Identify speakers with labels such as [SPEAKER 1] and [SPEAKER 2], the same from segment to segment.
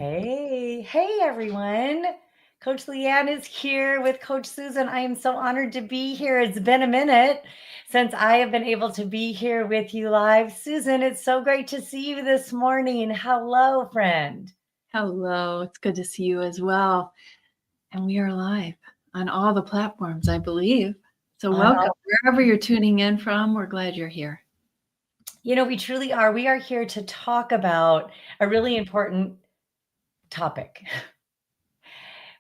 [SPEAKER 1] Hey everyone. Coach Leanne is here with Coach Susan. I am so honored to be here. It's been a minute since I have been able to be here with you live. Susan, it's so great to see you this morning. Hello, friend.
[SPEAKER 2] Hello, it's good to see you as well. And we are live on all the platforms, I believe. So welcome. Wherever you're tuning in from, we're glad you're here.
[SPEAKER 1] We truly are. We are here to talk about a really important topic.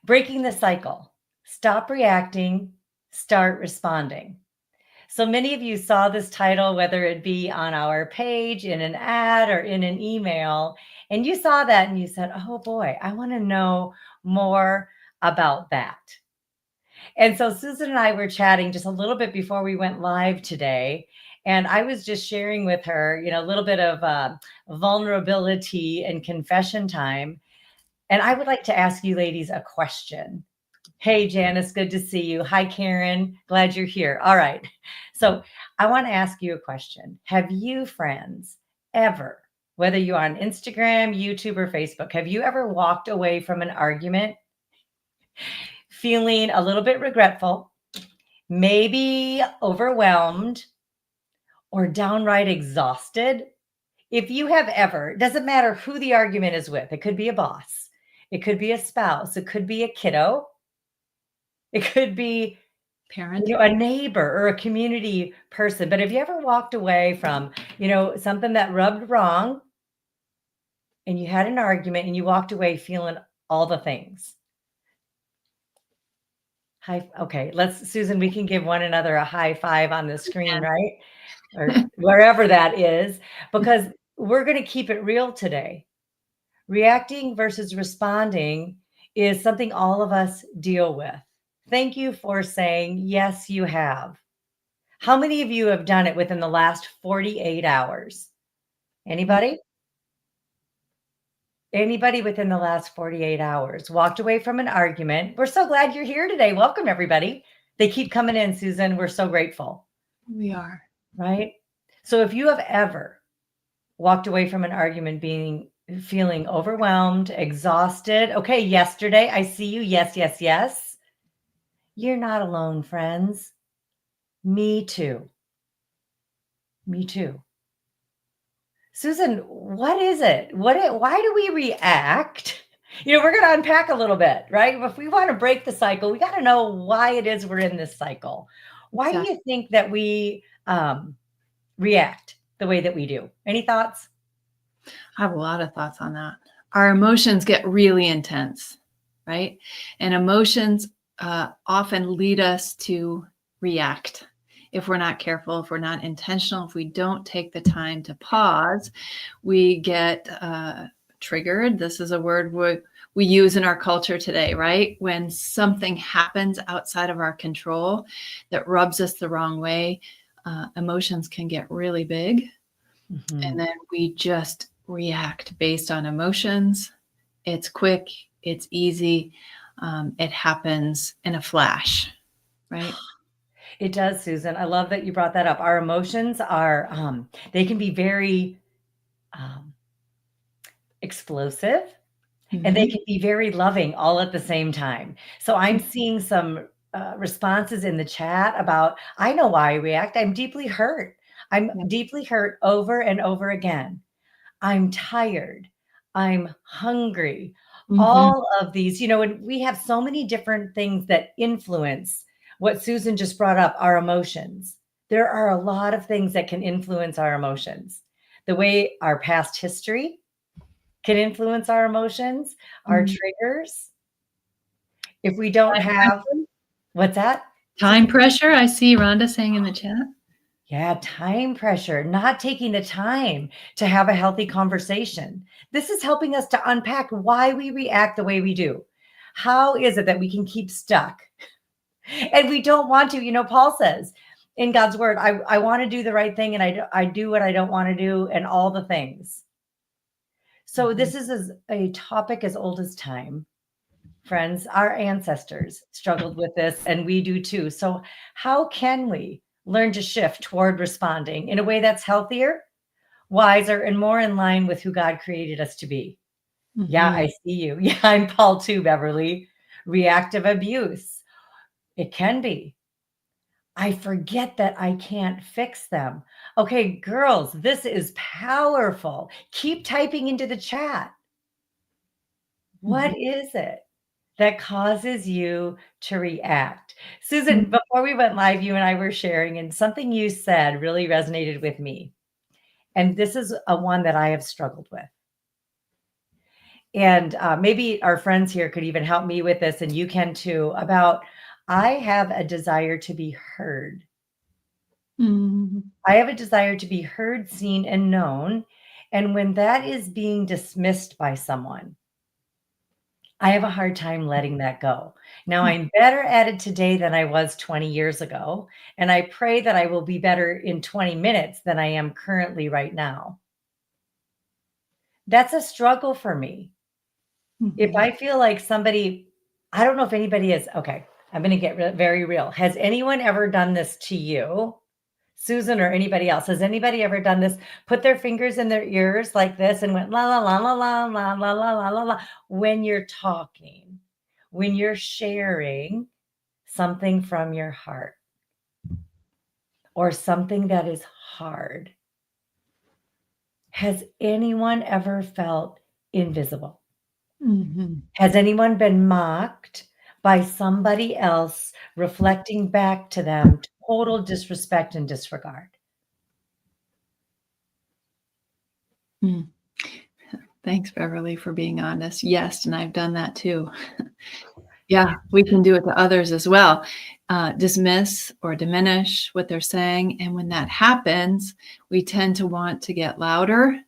[SPEAKER 1] Breaking the cycle. Stop reacting, start responding. So many of you saw this title, whether it be on our page, in an ad, or in an email, and you saw that and you said, oh boy, I want to know more about that. And so Susan and I were chatting just a little bit before we went live today. And I was just sharing with her, a little bit of vulnerability and confession time. And I would like to ask you ladies a question. Hey, Janice, good to see you. Hi, Karen. Glad you're here. All right. So I want to ask you a question. Have you, friends, ever, whether you're on Instagram, YouTube, or Facebook, have you ever walked away from an argument feeling a little bit regretful, maybe overwhelmed, or downright exhausted? If you have ever, it doesn't matter who the argument is with. It could be a boss. It could be a spouse. It could be a kiddo. It could be
[SPEAKER 2] Parent,
[SPEAKER 1] a neighbor or a community person. But have you ever walked away from, something that rubbed wrong and you had an argument and you walked away feeling all the things? Okay, Susan, we can give one another a high five on the screen, right? Or wherever that is, because we're going to keep it real today. Reacting versus responding is something all of us deal with. Thank you for saying, yes, you have. How many of you have done it within the last 48 hours? Anybody? Anybody within the last 48 hours walked away from an argument? We're so glad you're here today. Welcome, everybody. They keep coming in, Susan. We're so grateful.
[SPEAKER 2] we are.
[SPEAKER 1] Right? So if you have ever walked away from an argument feeling overwhelmed, exhausted, okay, yesterday, I see you. Yes, yes, yes. You're not alone, friends. Me too. Me too. Susan, what is it? Why do we react? We're going to unpack a little bit, right? If we want to break the cycle, we got to know why it is we're in this cycle. Why do you think that we react the way that we do? Any thoughts?
[SPEAKER 2] I have a lot of thoughts on that. Our emotions get really intense, right? And emotions often lead us to react. If we're not careful, if we're not intentional, if we don't take the time to pause, we get triggered. This is a word we use in our culture today, right? When something happens outside of our control that rubs us the wrong way, emotions can get really big. Mm-hmm. And then we just react based on emotions. It's quick, it's easy, it happens in a flash, right?
[SPEAKER 1] It does, Susan. I love that you brought that up. Our emotions are, they can be very explosive, mm-hmm. and they can be very loving all at the same time. So I'm seeing some responses in the chat about, I know why I react. I'm deeply hurt. I'm deeply hurt over and over again. I'm tired. I'm hungry. Mm-hmm. All of these, and we have so many different things that influence what Susan just brought up, our emotions. There are a lot of things that can influence our emotions. The way our past history can influence our emotions, our triggers. If we don't have, what's that?
[SPEAKER 2] Time pressure. I see Rhonda saying in the chat.
[SPEAKER 1] Yeah, time pressure, not taking the time to have a healthy conversation. This is helping us to unpack why we react the way we do. How is it that we can keep stuck? And we don't want to, Paul says in God's word, I want to do the right thing and I do what I don't want to do and all the things. So this is a topic as old as time. Friends, our ancestors struggled with this and we do too. So how can we learn to shift toward responding in a way that's healthier, wiser, and more in line with who God created us to be? Yeah, I
[SPEAKER 2] Mhm.
[SPEAKER 1] see you. Yeah, I'm Paul too, Beverly. Reactive abuse. It can be. I forget that I can't fix them. Okay, girls, this is powerful. Keep typing into the chat.
[SPEAKER 2] Mhm.
[SPEAKER 1] What is it that causes you to react?
[SPEAKER 2] Mm.
[SPEAKER 1] Susan, before we went live, you and I were sharing, and something you said really resonated with me. And this is a one that I have struggled with. And maybe our friends here could even help me with this, and you can too. About I have a desire to be heard.
[SPEAKER 2] Mhm.
[SPEAKER 1] I have a desire to be heard, seen, and known. And when that is being dismissed by someone, I have a hard time letting that go. Now,
[SPEAKER 2] Mm.
[SPEAKER 1] I'm better at it today than I was 20 years ago. And I pray that I will be better in 20 minutes than I am currently right now. That's a struggle for me. If
[SPEAKER 2] Mhm.
[SPEAKER 1] I feel like somebody, I don't know if anybody is, okay, I'm going to get very real. Has anyone ever done this to you, Susan, or anybody else? Has anybody ever done this? Put their fingers in their ears like this and went la la la la la la la la la la la when you're talking, when you're sharing something from your heart or something that is hard. Has anyone ever felt invisible?
[SPEAKER 2] Mhm.
[SPEAKER 1] Has anyone been mocked by somebody else reflecting back to them total disrespect and disregard?
[SPEAKER 2] Mm. Thanks, Beverly, for being honest. Yes, and I've done that too. Yeah, we can do it to others as well. Dismiss or diminish what they're saying. And when that happens, we tend to want to get louder,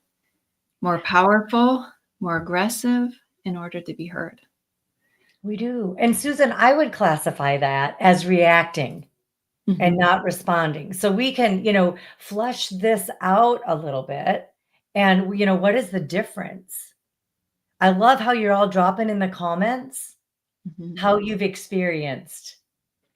[SPEAKER 2] more powerful, more aggressive in order to be heard.
[SPEAKER 1] We do. And Susan, I would classify that as reacting and
[SPEAKER 2] Mhm.
[SPEAKER 1] not responding. So we can, flush this out a little bit. And, what is the difference? I love how you're all dropping in the comments
[SPEAKER 2] Mhm.
[SPEAKER 1] how you've experienced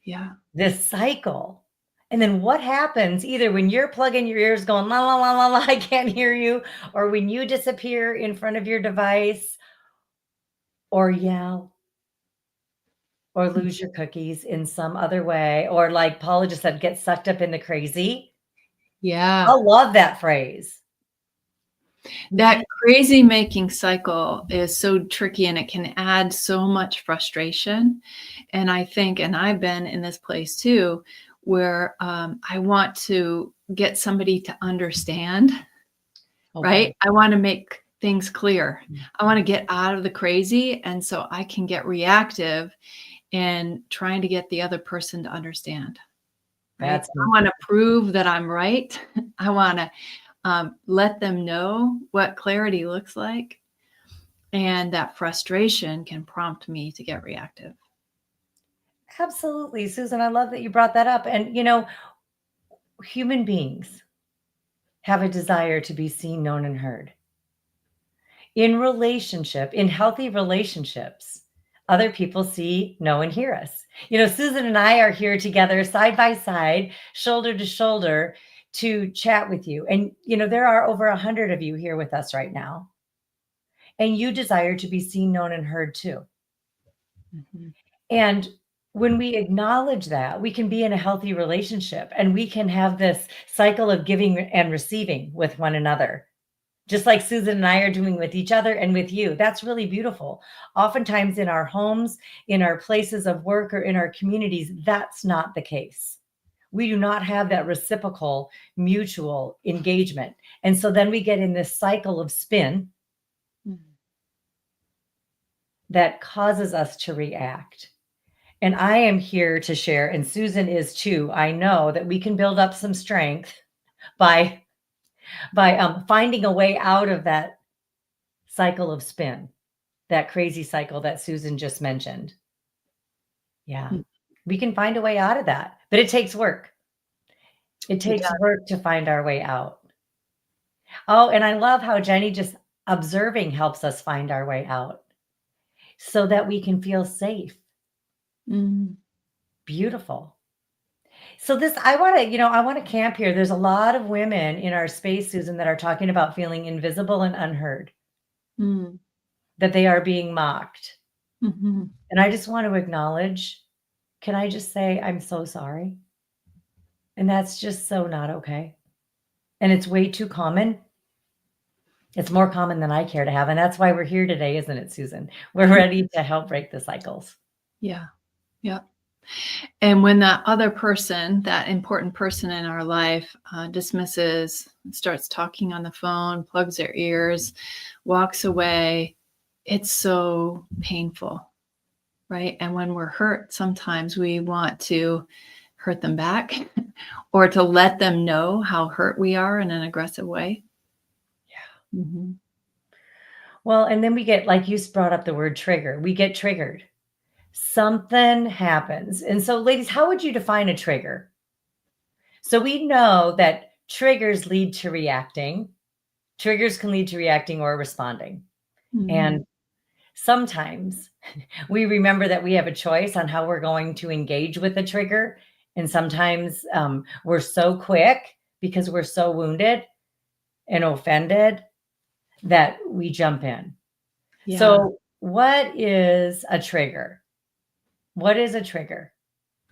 [SPEAKER 2] Yeah.
[SPEAKER 1] this cycle. And then what happens either when you're plugging your ears going, la, la, la, la, la, I can't hear you, or when you disappear in front of your device, or yell, or lose your cookies in some other way, or like Paula just said, get sucked up in the crazy. I
[SPEAKER 2] Yeah.
[SPEAKER 1] love that phrase. We
[SPEAKER 2] That
[SPEAKER 1] can't,
[SPEAKER 2] crazy making cycle is so tricky and it can add so much frustration. And I think, and I've been in this place too, where I want to get somebody to understand,
[SPEAKER 1] oh
[SPEAKER 2] right?
[SPEAKER 1] boy.
[SPEAKER 2] I want to make things clear.
[SPEAKER 1] Mm,
[SPEAKER 2] I want to get out of the crazy. And so I can get reactive in trying to get the other person to understand, right?
[SPEAKER 1] that's
[SPEAKER 2] I
[SPEAKER 1] me.
[SPEAKER 2] want to prove that I'm right. I want to let them know what clarity looks like. And that frustration can prompt me to get reactive.
[SPEAKER 1] Absolutely, Susan. I love that you brought that up. And, human beings have a desire to be seen, known, and heard. In healthy relationships, other people see, know, and hear us. Susan and I are here together side by side, shoulder to shoulder to chat with you. And, there are over 100 of you here with us right now. And you desire to be seen, known, and heard too.
[SPEAKER 2] Mhm.
[SPEAKER 1] And when we acknowledge that, we can be in a healthy relationship and we can have this cycle of giving and receiving with one another just like Susan and I are doing with each other and with you. That's really beautiful. Oftentimes in our homes, in our places of work, or in our communities, that's not the case. We do not have that reciprocal mutual engagement. And so then we get in this cycle of spin
[SPEAKER 2] Mhm.
[SPEAKER 1] that causes us to react. And I am here to share, and Susan is too. I know that we can build up some strength by finding a way out of that cycle of spin. That crazy cycle that Susan just mentioned. Yeah.
[SPEAKER 2] Mm.
[SPEAKER 1] We can find a way out of that, but it takes work. It
[SPEAKER 2] It
[SPEAKER 1] takes
[SPEAKER 2] does.
[SPEAKER 1] work to find our way out. Oh, and I love how Jenny just observing helps us find our way out so that we can feel safe.
[SPEAKER 2] Mhm.
[SPEAKER 1] Beautiful. So I want to camp here. There's a lot of women in our space, Susan, that are talking about feeling invisible and unheard.
[SPEAKER 2] Mm.
[SPEAKER 1] that they are being mocked.
[SPEAKER 2] Mhm.
[SPEAKER 1] And I just want to acknowledge, can I just say, I'm so sorry? And that's just so not okay. And it's way too common. It's more common than I care to have. And that's why we're here today, isn't it, Susan? We're ready to help break the cycles.
[SPEAKER 2] Yeah. Yeah. And when that other person, that important person in our life, dismisses, starts talking on the phone, plugs their ears, walks away, it's so painful, right? And when we're hurt, sometimes we want to hurt them back or to let them know how hurt we are in an aggressive way.
[SPEAKER 1] Yeah.
[SPEAKER 2] Mm-hmm.
[SPEAKER 1] Well, and then we get, like you brought up the word trigger, we get triggered. Something happens. And so, ladies, how would you define a trigger? So we know that triggers lead to reacting. Triggers can lead to reacting or responding.
[SPEAKER 2] Mm-hmm.
[SPEAKER 1] And sometimes we remember that we have a choice on how we're going to engage with the trigger. And sometimes we're so quick because we're so wounded and offended that we jump in.
[SPEAKER 2] Yeah.
[SPEAKER 1] So, what is a trigger? What is a trigger?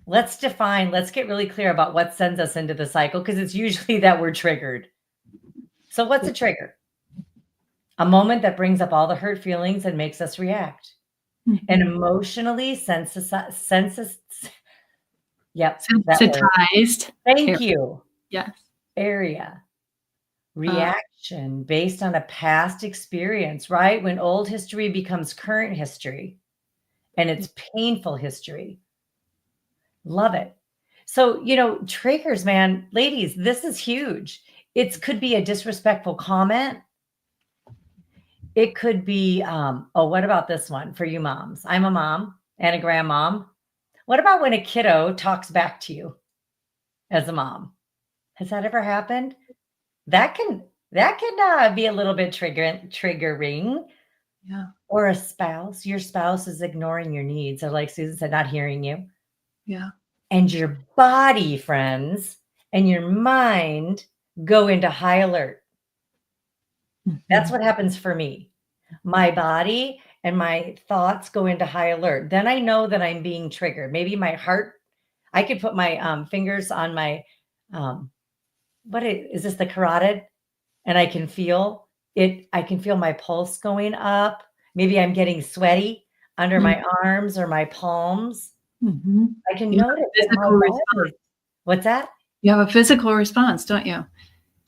[SPEAKER 1] Let's get really clear about what sends us into the cycle because it's usually that we're triggered. So, what's a trigger? A moment that brings up all the hurt feelings and makes us react. An
[SPEAKER 2] Mm-hmm.
[SPEAKER 1] emotionally yep, that word.
[SPEAKER 2] Sensitized.
[SPEAKER 1] Thank you.
[SPEAKER 2] Yes.
[SPEAKER 1] Area. Reaction based on a past experience, right? When old history becomes current history and it's painful history. Love it. So, triggers, man, ladies, this is huge. It could be a disrespectful comment. It could be, oh, what about this one for you moms? I'm a mom and a grandmom. What about when a kiddo talks back to you as a mom? Has that ever happened? That can be a little bit triggering.
[SPEAKER 2] Yeah.
[SPEAKER 1] Or a spouse. Your spouse is ignoring your needs, or like Susan said, not hearing you.
[SPEAKER 2] Yeah.
[SPEAKER 1] And your body, friends, and your mind go into high alert. That's what happens for me. My body and my thoughts go into high alert. Then I know that I'm being triggered. Maybe my heart, I could put my fingers on my, is this the carotid? And I can feel it. I can feel my pulse going up. Maybe I'm getting sweaty under
[SPEAKER 2] Mm-hmm.
[SPEAKER 1] my arms or my palms.
[SPEAKER 2] Mm-hmm.
[SPEAKER 1] I can
[SPEAKER 2] You have
[SPEAKER 1] notice
[SPEAKER 2] a
[SPEAKER 1] that my
[SPEAKER 2] physical response.
[SPEAKER 1] body is, what's that?
[SPEAKER 2] You have a physical response, don't you?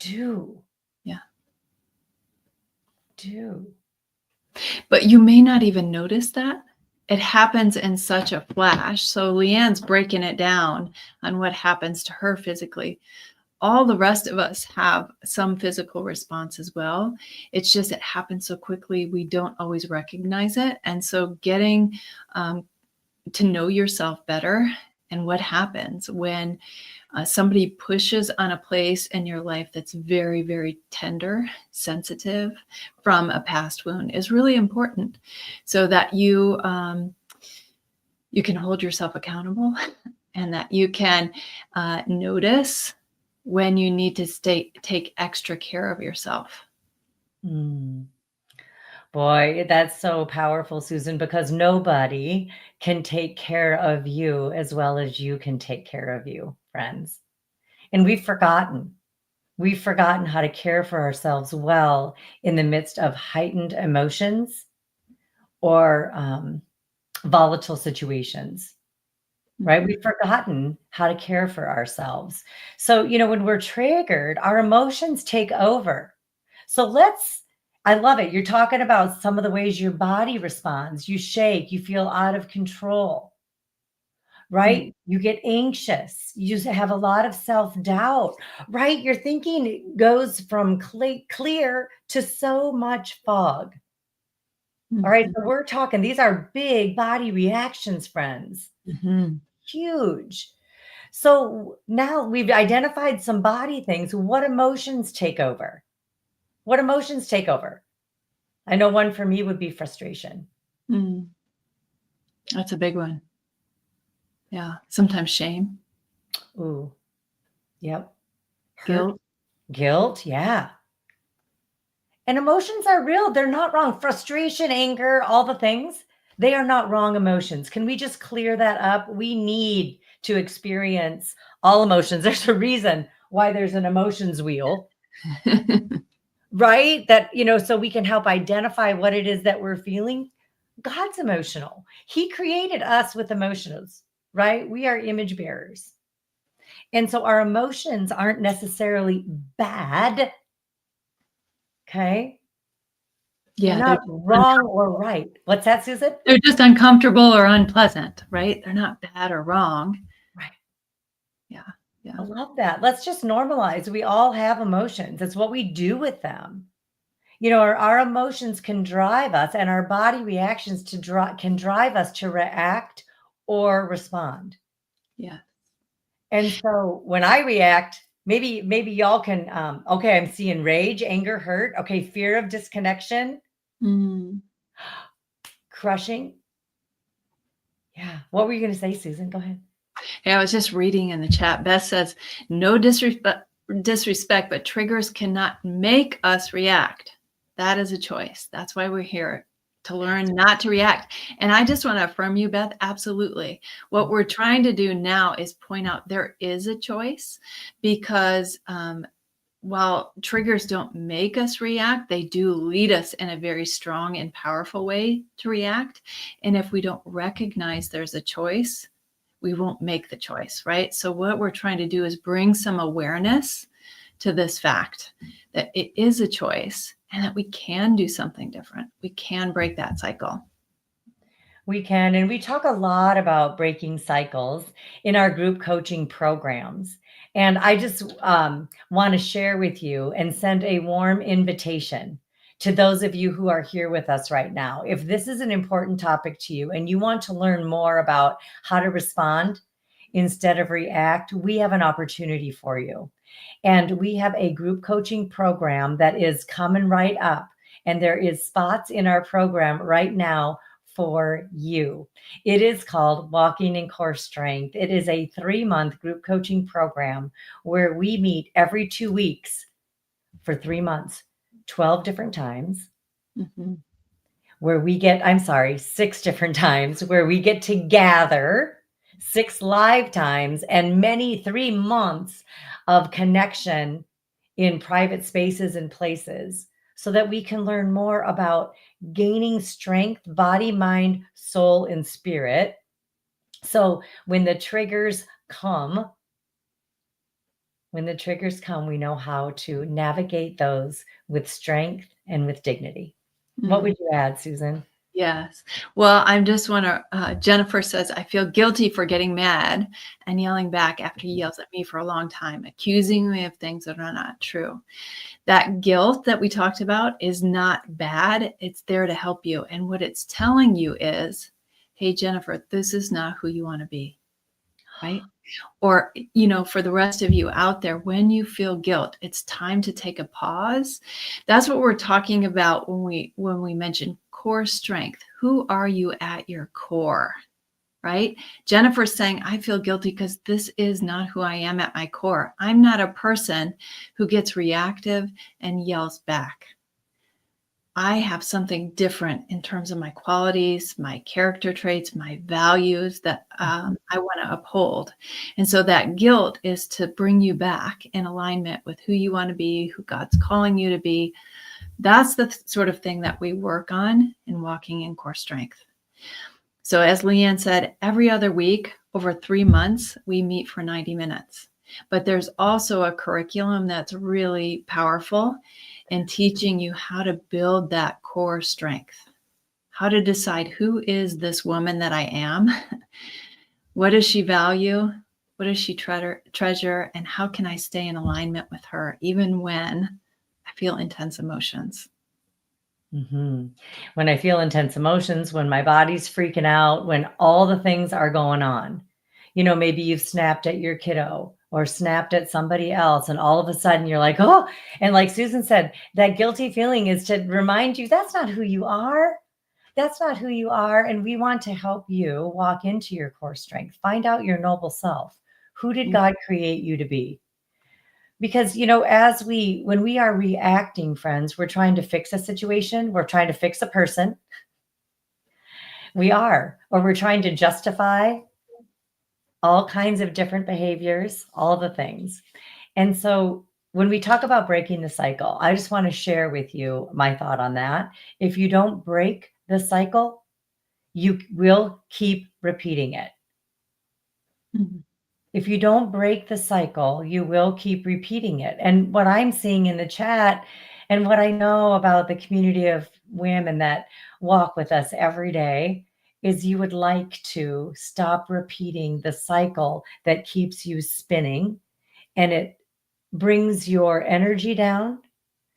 [SPEAKER 1] Do,
[SPEAKER 2] Yeah.
[SPEAKER 1] do.
[SPEAKER 2] But you may not even notice that. It happens in such a flash. So Leanne's breaking it down on what happens to her physically. All the rest of us have some physical response as well. It's just it happens so quickly, we don't always recognize it. And so getting to know yourself better and what happens when somebody pushes on a place in your life that's very, very tender, sensitive from a past wound is really important, so that you can hold yourself accountable and that you can notice when you need to take extra care of yourself.
[SPEAKER 1] Mm. Boy, that's so powerful, Susan, because nobody can take care of you as well as you can take care of you, friends. And we've forgotten. We've forgotten how to care for ourselves well in the midst of heightened emotions or volatile situations, right?
[SPEAKER 2] Mhm.
[SPEAKER 1] We've forgotten how to care for ourselves. So, when we're triggered, our emotions take over. So I love it. You're talking about some of the ways your body responds. You shake, you feel out of control,
[SPEAKER 2] Mm.
[SPEAKER 1] right? You get anxious. You just have a lot of self doubt, right? Your thinking goes from clear to so much fog. All right.
[SPEAKER 2] Mhm.
[SPEAKER 1] So we're talking, these are big body reactions, friends.
[SPEAKER 2] Mhm.
[SPEAKER 1] Huge. So now we've identified some body things. What emotions take over? What emotions take over? I know one for me would be frustration.
[SPEAKER 2] Mm. That's a big one. Yeah. Sometimes shame,
[SPEAKER 1] Ooh, yep. Hurt,
[SPEAKER 2] guilt.
[SPEAKER 1] guilt, yeah. And emotions are real. They're not wrong. Frustration, anger, all the things, they are not wrong emotions. Can we just clear that up? We need to experience all emotions. There's a reason why there's an emotions wheel, right? That, so we can help identify what it is that we're feeling. God's emotional. He created us with emotions, right? We are image bearers. And so our emotions aren't necessarily bad. Okay. They're
[SPEAKER 2] Yeah,
[SPEAKER 1] not wrong or right. What's that, Susan?
[SPEAKER 2] they're just uncomfortable or unpleasant, right? They're not bad or wrong.
[SPEAKER 1] Right.
[SPEAKER 2] Yeah.
[SPEAKER 1] I
[SPEAKER 2] Yeah.
[SPEAKER 1] love that. Let's just normalize. We all have emotions. It's what we do with them. Our emotions can drive us, and our body reactions can drive us to react or respond.
[SPEAKER 2] Yeah.
[SPEAKER 1] And so when I react, maybe y'all can, okay, I'm seeing rage, anger, hurt. Okay, fear of disconnection,
[SPEAKER 2] Mm.
[SPEAKER 1] crushing. Yeah. What were you going to say, Susan? Go ahead.
[SPEAKER 2] Yeah, I was just reading in the chat. Beth says, no disrespect, but triggers cannot make us react. That is a choice. That's why we're here, to learn not to react. And I just want to affirm you, Beth, absolutely. What we're trying to do now is point out there is a choice, because while triggers don't make us react, they do lead us in a very strong and powerful way to react. And if we don't recognize there's a choice, we won't make the choice, right? So what we're trying to do is bring some awareness to this fact that it is a choice and that we can do something different. We can break that cycle.
[SPEAKER 1] We can. And we talk a lot about breaking cycles in our group coaching programs. And I just want to share with you and send a warm invitation to those of you who are here with us right now. If this is an important topic to you and you want to learn more about how to respond instead of react, we have an opportunity for you. And we have a group coaching program that is coming right up. And there is spots in our program right now for you. It is called Walking in Core Strength. It is a 3-month group coaching program where we meet every 2 weeks for 3 months, 12 different times.
[SPEAKER 2] Mm-hmm.
[SPEAKER 1] Where we get, I'm sorry, 6 different times where we get to gather, 6 live times, and many 3 months of connection in private spaces and places so that we can learn more about gaining strength, body, mind, soul, and spirit. So when the triggers come, we know how to navigate those with strength and with dignity. What would you add, Susan?
[SPEAKER 2] Yes. Well, I just want to, Jennifer says, I feel guilty for getting mad and yelling back after he yells at me for a long time, accusing me of things that are not true. That guilt that we talked about is not bad. It's there to help you. And what it's telling you is, hey, Jennifer, this is not who you want to be, right? Or, for the rest of you out there, when you feel guilt, it's time to take a pause. That's what we're talking about when we mention core strength. Who are you at your core, right? Jennifer's saying, I feel guilty because this is not who I am at my core. I'm not a person who gets reactive and yells back. I have something different in terms of my qualities, my character traits, my values that I want to uphold. And so that guilt is to bring you back in alignment with who you want to be, who God's calling you to be. That's the sort of thing that we work on in Walking in Core Strength. So as Leanne said, every other week over 3 months, we meet for 90 minutes. But there's also a curriculum that's really powerful in teaching you how to build that core strength, how to decide who is this woman that I am, what does she value, what does she treasure, and how can I stay in alignment with her even when I feel intense emotions.
[SPEAKER 1] Mm-hmm. When I feel intense emotions, when my body's freaking out, when all the things are going on, maybe you've snapped at your kiddo or snapped at somebody else, and all of a sudden you're like, oh, and like Susan said, that guilty feeling is to remind you that's not who you are. That's not who you are. And we want to help you walk into your core strength, find out your noble self. Who did God create you to be? Because, when we are reacting, friends, we're trying to fix a situation, we're trying to fix a person. We are, or we're trying to justify all kinds of different behaviors, all the things. And so when we talk about breaking the cycle, I just want to share with you my thought on that. If you don't break the cycle, you will keep repeating it.
[SPEAKER 2] Mhm.
[SPEAKER 1] If you don't break the cycle, you will keep repeating it. And what I'm seeing in the chat and what I know about the community of women that walk with us every day is you would like to stop repeating the cycle that keeps you spinning, and it brings your energy down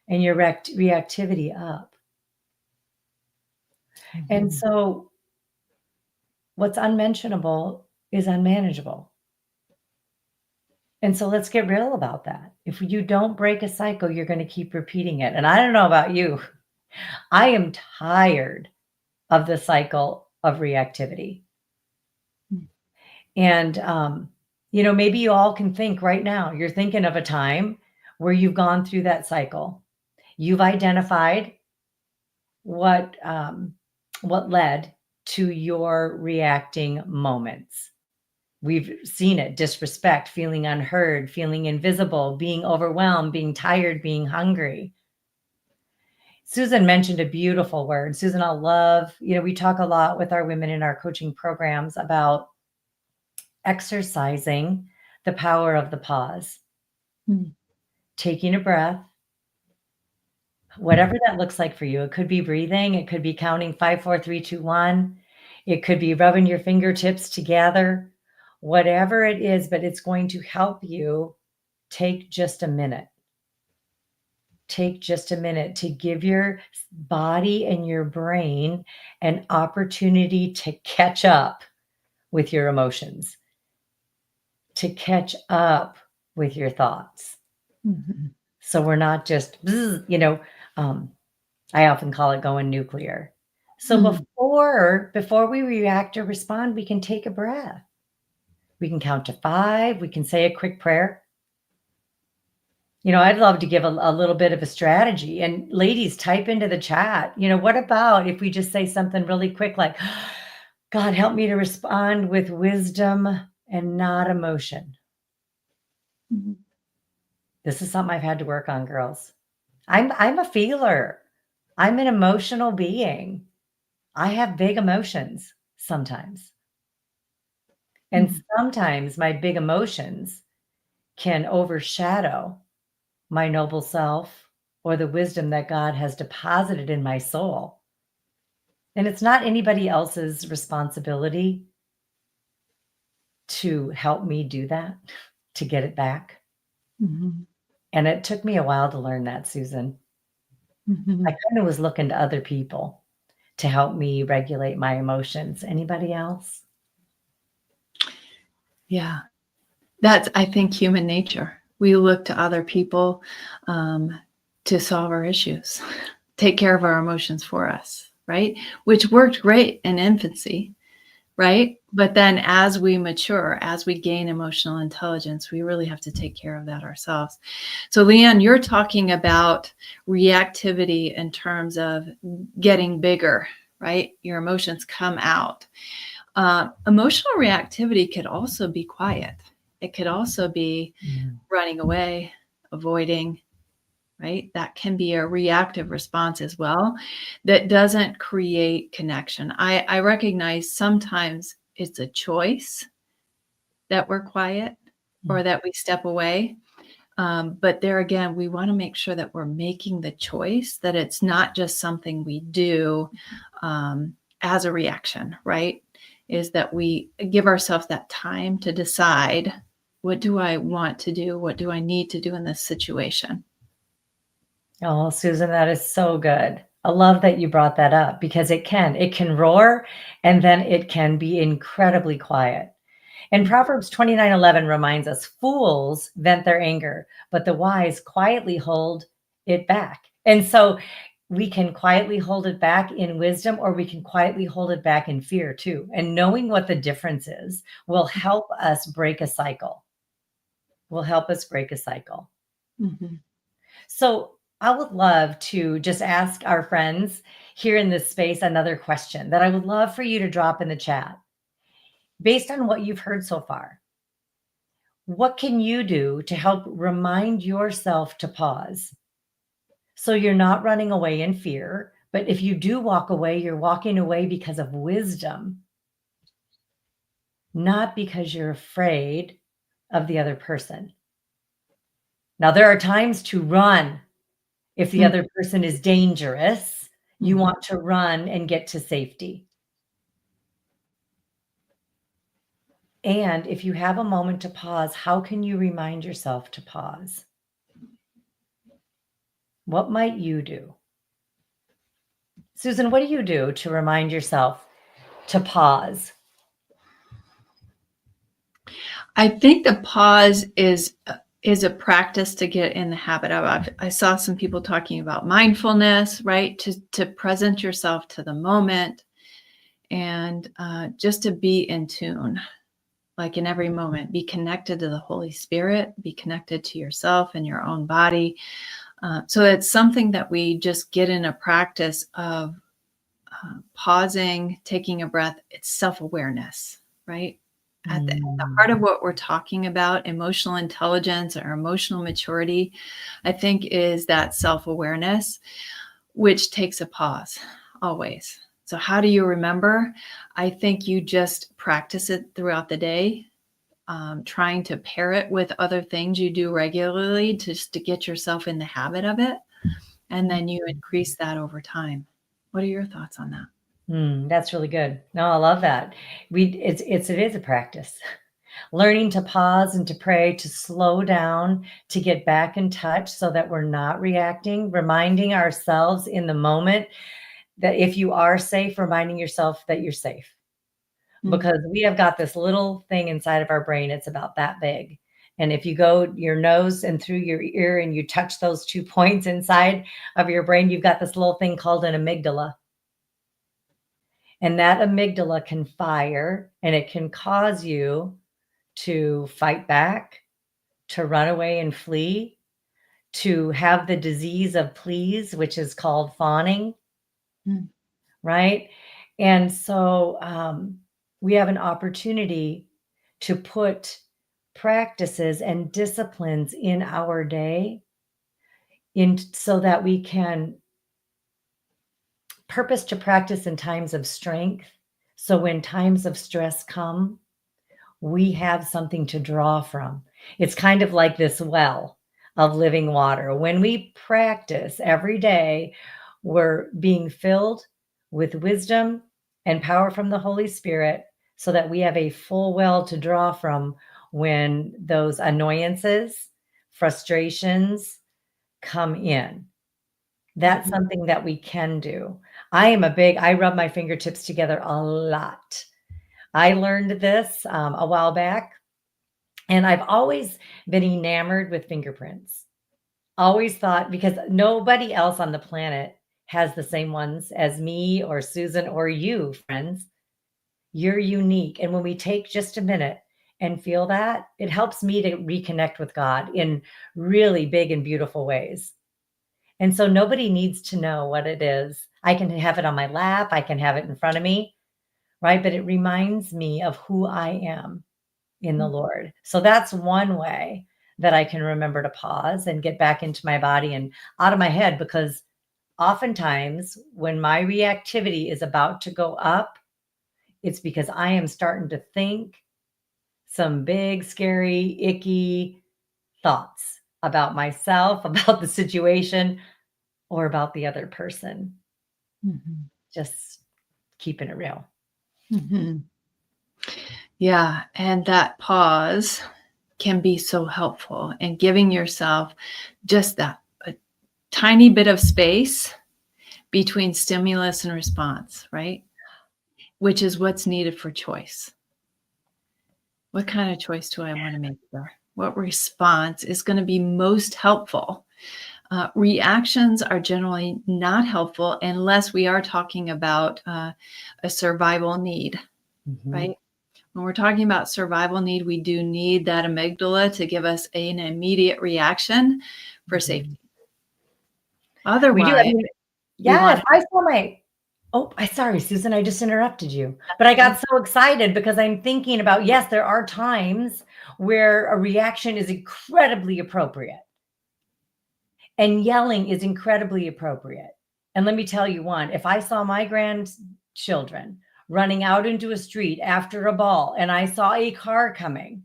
[SPEAKER 1] and your reactivity up. And so what's unmentionable is unmanageable. And so let's get real about that. If you don't break a cycle, you're going to keep repeating it. And I don't know about you, I am tired of the cycle of reactivity.
[SPEAKER 2] Mm.
[SPEAKER 1] And, maybe you all can think right now, you're thinking of a time where you've gone through that cycle. You've identified what led to your reacting moments. We've seen it: disrespect, feeling unheard, feeling invisible, being overwhelmed, being tired, being hungry. Susan mentioned a beautiful word. Susan, I love, we talk a lot with our women in our coaching programs about exercising the power of the pause,
[SPEAKER 2] Mm.
[SPEAKER 1] taking a breath, whatever that looks like for you. It could be breathing, it could be counting 5, 4, 3, 2, 1. It could be rubbing your fingertips together, whatever it is, but it's going to help you take just a minute. Take just a minute to give your body and your brain an opportunity to catch up with your emotions, to catch up with your thoughts.
[SPEAKER 2] Mhm.
[SPEAKER 1] So we're not just, I often call it going nuclear. So
[SPEAKER 2] Mm.
[SPEAKER 1] before we react or respond, we can take a breath. We can count to 5. We can say a quick prayer. I'd love to give a little bit of a strategy. And ladies, type into the chat, what about if we just say something really quick like, God, help me to respond with wisdom and not emotion.
[SPEAKER 2] Mhm.
[SPEAKER 1] This is something I've had to work on, girls. I'm a feeler. I'm an emotional being. I have big emotions sometimes. And
[SPEAKER 2] Mhm.
[SPEAKER 1] sometimes my big emotions can overshadow my noble self or the wisdom that God has deposited in my soul. And it's not anybody else's responsibility to help me do that, to get it back.
[SPEAKER 2] Mhm.
[SPEAKER 1] And it took me a while to learn that, Susan. I
[SPEAKER 2] Mhm.
[SPEAKER 1] kind of was looking to other people to help me regulate my emotions. Anybody else?
[SPEAKER 2] Yeah. That's, I think, human nature. We look to other people to solve our issues, take care of our emotions for us, right? Which worked great in infancy, right? But then as we mature, as we gain emotional intelligence, we really have to take care of that ourselves. So, Leanne, you're talking about reactivity in terms of getting bigger, right? Your emotions come out. Emotional reactivity could also be quiet. It could also be running away, avoiding, right? That can be a reactive response as well that doesn't create connection. I recognize sometimes it's a choice that we're quiet or that we step away. But there again, we want to make sure that we're making the choice, that it's not just something we do as a reaction, right? Is that we give ourselves that time to decide, what do I want to do? What do I need to do in this situation?
[SPEAKER 1] Oh, Susan, that is so good. I love that you brought that up because it can roar and then it can be incredibly quiet. And Proverbs 29:11 reminds us, fools vent their anger, but the wise quietly hold it back. And so we can quietly hold it back in wisdom, or we can quietly hold it back in fear too. And knowing what the difference is will help us break a cycle. Will help us break a cycle.
[SPEAKER 2] Mhm.
[SPEAKER 1] So I would love to just ask our friends here in this space another question that I would love for you to drop in the chat. Based on what you've heard so far, what can you do to help remind yourself to pause? So you're not running away in fear, but if you do walk away, you're walking away because of wisdom, not because you're afraid of the other person. Now, there are times to run. If the
[SPEAKER 2] Mm,
[SPEAKER 1] other person is dangerous, you
[SPEAKER 2] mhm.
[SPEAKER 1] want to run and get to safety. And if you have a moment to pause, how can you remind yourself to pause? What might you do? Susan, what do you do to remind yourself to pause?
[SPEAKER 2] I think the pause is a practice to get in the habit of. I saw some people talking about mindfulness, right? To present yourself to the moment and just to be in tune, like in every moment, be connected to the Holy Spirit, be connected to yourself and your own body. So it's something that we just get in a practice of pausing, taking a breath. It's self-awareness, right? At the heart of
[SPEAKER 1] Mm,
[SPEAKER 2] what we're talking about, emotional intelligence or emotional maturity, I think is that self-awareness, which takes a pause always. So how do you remember? I think you just practice it throughout the day, trying to pair it with other things you do regularly just to get yourself in the habit of it. And then you increase that over time. What are your thoughts on that?
[SPEAKER 1] that's really good. No, I love that. It is a practice. Learning to pause and to pray, to slow down, to get back in touch so that we're not reacting, reminding ourselves in the moment that if you are safe, reminding yourself that you're safe.
[SPEAKER 2] Mm,
[SPEAKER 1] Because we have got this little thing inside of our brain, it's about that big. And if you go your nose and through your ear and you touch those 2 points inside of your brain, you've got this little thing called an amygdala. And that amygdala can fire and it can cause you to fight back, to run away and flee, to have the disease of please, which is called fawning,
[SPEAKER 2] mm,
[SPEAKER 1] right? And so we have an opportunity to put practices and disciplines in our day in so that we can purpose to practice in times of strength. So when times of stress come, we have something to draw from. It's kind of like this well of living water. When we practice every day, we're being filled with wisdom and power from the Holy Spirit so that we have a full well to draw from when those annoyances, frustrations come in. That's
[SPEAKER 2] mhm,
[SPEAKER 1] something that we can do. I rub my fingertips together a lot. I learned this a while back, and I've always been enamored with fingerprints. Always thought because nobody else on the planet has the same ones as me or Susan or you, friends. You're unique. And when we take just a minute and feel that, it helps me to reconnect with God in really big and beautiful ways. And so nobody needs to know what it is. I can have it on my lap, I can have it in front of me, right? But it reminds me of who I am in the
[SPEAKER 2] mm,
[SPEAKER 1] Lord. So that's one way that I can remember to pause and get back into my body and out of my head because oftentimes when my reactivity is about to go up, it's because I am starting to think some big, scary, icky thoughts about myself, about the situation, or about the other person.
[SPEAKER 2] mhm,
[SPEAKER 1] Just keeping it real.
[SPEAKER 2] mhm. Yeah, and that pause can be so helpful in giving yourself just that a tiny bit of space between stimulus and response, right? Which is what's needed for choice. What kind of choice do I want to make here? What response is going to be most helpful? Reactions are generally not helpful unless we are talking about a survival need,
[SPEAKER 1] Mhm.
[SPEAKER 2] right? When we're talking about survival need, we do need that amygdala to give us an immediate reaction for safety.
[SPEAKER 1] We do. I
[SPEAKER 2] Otherwise,
[SPEAKER 1] mean,
[SPEAKER 2] we
[SPEAKER 1] yeah,
[SPEAKER 2] want
[SPEAKER 1] if I saw my sorry, Susan, I just interrupted you. But I got so excited because I'm thinking about, yes, there are times where a reaction is incredibly appropriate. And yelling is incredibly appropriate. And let me tell you one, if I saw my grandchildren running out into a street after a ball and I saw a car coming,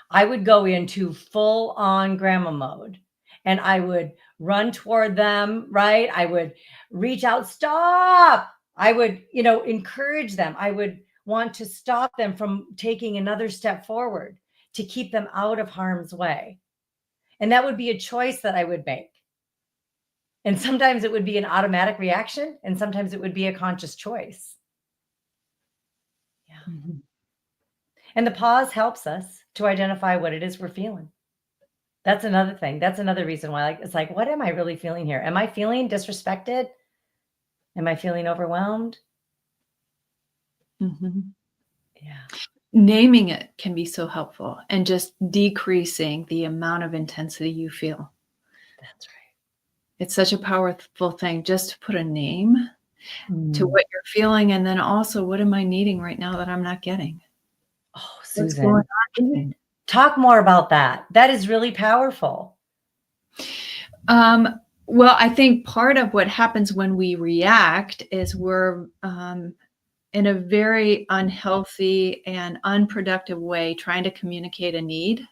[SPEAKER 1] I would go into full on grandma mode and I would run toward them, right? I would reach out, stop. I would, encourage them. I would want to stop them from taking another step forward to keep them out of harm's way. And that would be a choice that I would make. And sometimes it would be an automatic reaction, and sometimes it would be a conscious choice. Yeah.
[SPEAKER 2] Mm-hmm.
[SPEAKER 1] And the pause helps us to identify what it is we're feeling. That's another thing. That's another reason why it's like, what am I really feeling here? Am I feeling disrespected? Am I feeling overwhelmed?
[SPEAKER 2] Mm-hmm.
[SPEAKER 1] Yeah.
[SPEAKER 2] Naming it can be so helpful, and just decreasing the amount of intensity you feel.
[SPEAKER 1] That's right.
[SPEAKER 2] It's such a powerful thing just to put a name to what you're feeling, and then also, what am I needing right now that I'm not getting?
[SPEAKER 1] Oh,
[SPEAKER 2] What's going
[SPEAKER 1] Susan, can you talk more about that? That is really powerful.
[SPEAKER 2] Well, I think part of what happens when we react is we're in a very unhealthy and unproductive way trying to communicate a need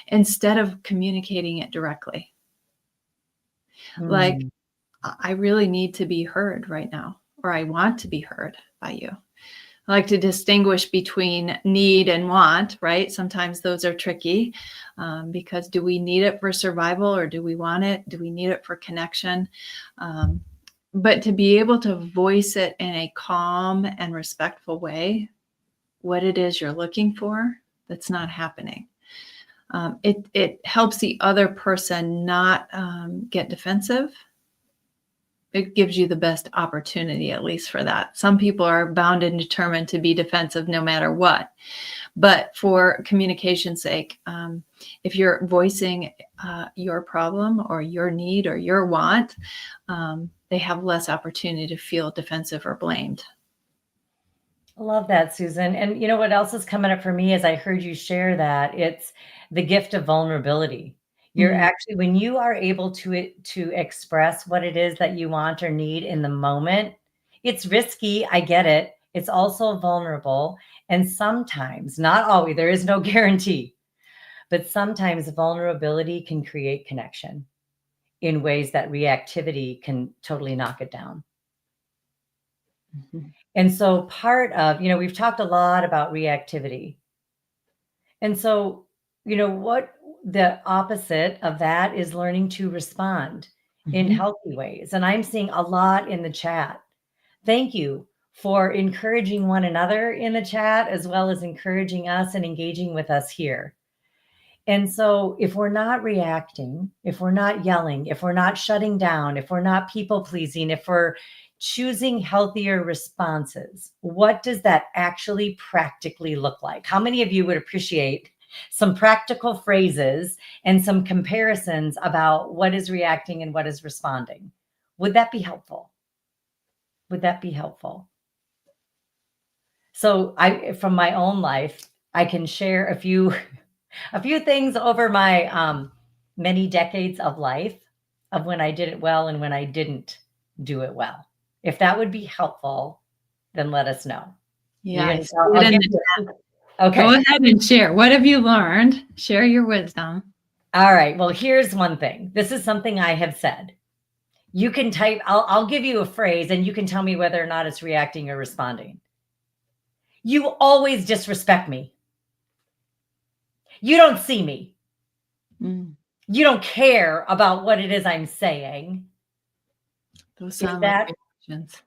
[SPEAKER 2] instead of communicating it directly. Like,
[SPEAKER 1] Mm.
[SPEAKER 2] I really need to be heard right now, or I want to be heard by you. I like to distinguish between need and want, right? Sometimes those are tricky because do we need it for survival, or do we want it? Do we need it for connection? But to be able to voice it in a calm and respectful way, what it is you're looking for, that's not happening. It helps the other person not get defensive. It gives you the best opportunity, at least for that. Some people are bound and determined to be defensive no matter what. But for communication's sake, if you're voicing your problem or your need or your want, they have less opportunity to feel defensive or blamed.
[SPEAKER 1] I love that, Susan. And you know what else is coming up for me as I heard you share that? It's the gift of vulnerability. You're
[SPEAKER 2] Mm.
[SPEAKER 1] actually, when you are able to express what it is that you want or need in the moment, it's risky. I get it. It's also vulnerable. And sometimes, not always, there is no guarantee, but sometimes vulnerability can create connection in ways that reactivity can totally knock it down.
[SPEAKER 2] Mhm.
[SPEAKER 1] And so part of, we've talked a lot about reactivity. And so, what the opposite of that is learning to respond in
[SPEAKER 2] Mhm.
[SPEAKER 1] healthy ways. And I'm seeing a lot in the chat. Thank you for encouraging one another in the chat, as well as encouraging us and engaging with us here. And so, if we're not reacting, if we're not yelling, if we're not shutting down, if we're not people pleasing, if we're choosing healthier responses, what does that actually practically look like? How many of you would appreciate some practical phrases and some comparisons about what is reacting and what is responding? Would that be helpful? Would that be helpful? So, from my own life, I can share a few things over my many decades of life of when I did it well and when I didn't do it well. If that would be helpful, then let us know.
[SPEAKER 2] Yeah, I see
[SPEAKER 1] I'll
[SPEAKER 2] it in
[SPEAKER 1] give
[SPEAKER 2] the
[SPEAKER 1] you.
[SPEAKER 2] chat. Go
[SPEAKER 1] Okay.
[SPEAKER 2] ahead and share. What have you learned? Share your wisdom.
[SPEAKER 1] All right. Well, here's one thing. This is something I have said. You can type, I'll give you a phrase and you can tell me whether or not it's reacting or responding. You always disrespect me. You don't see me.
[SPEAKER 2] Mm.
[SPEAKER 1] You don't care about what it is I'm saying.
[SPEAKER 2] Those
[SPEAKER 1] Is
[SPEAKER 2] sound like
[SPEAKER 1] that,
[SPEAKER 2] reactions.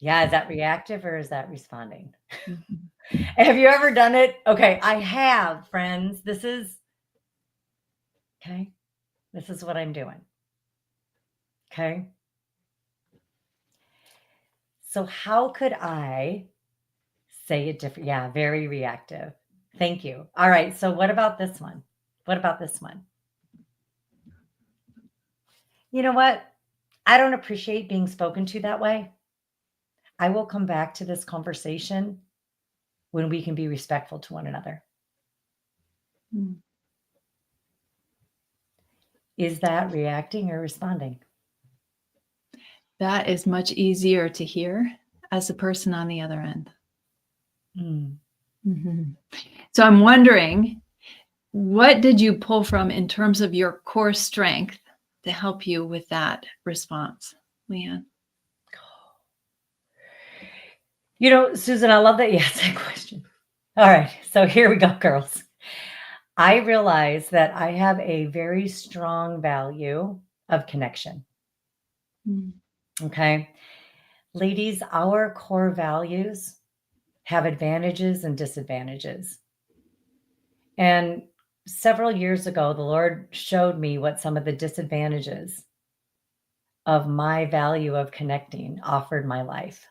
[SPEAKER 1] yeah, is that reactive or is that responding?
[SPEAKER 2] Mhm.
[SPEAKER 1] Have you ever done it? Okay, I have, friends. Okay. This is what I'm doing. Okay. So how could I Say it different. Yeah, very reactive. Thank you. All right. So what about this one? What about this one? You know what? I don't appreciate being spoken to that way. I will come back to this conversation when we can be respectful to one another.
[SPEAKER 2] Mm.
[SPEAKER 1] Is that reacting or responding?
[SPEAKER 2] That is much easier to hear as a person on the other end.
[SPEAKER 1] Mm.
[SPEAKER 2] Mhm. So I'm wondering, what did you pull from in terms of your core strength to help you with that response, Leanne?
[SPEAKER 1] You know, Susan, I love that you asked that question. All right. So here we go, girls. I realize that I have a very strong value of connection.
[SPEAKER 2] Mm.
[SPEAKER 1] Okay. Ladies, our core values have advantages and disadvantages. And several years ago, the Lord showed me what some of the disadvantages of my value of connecting offered my life.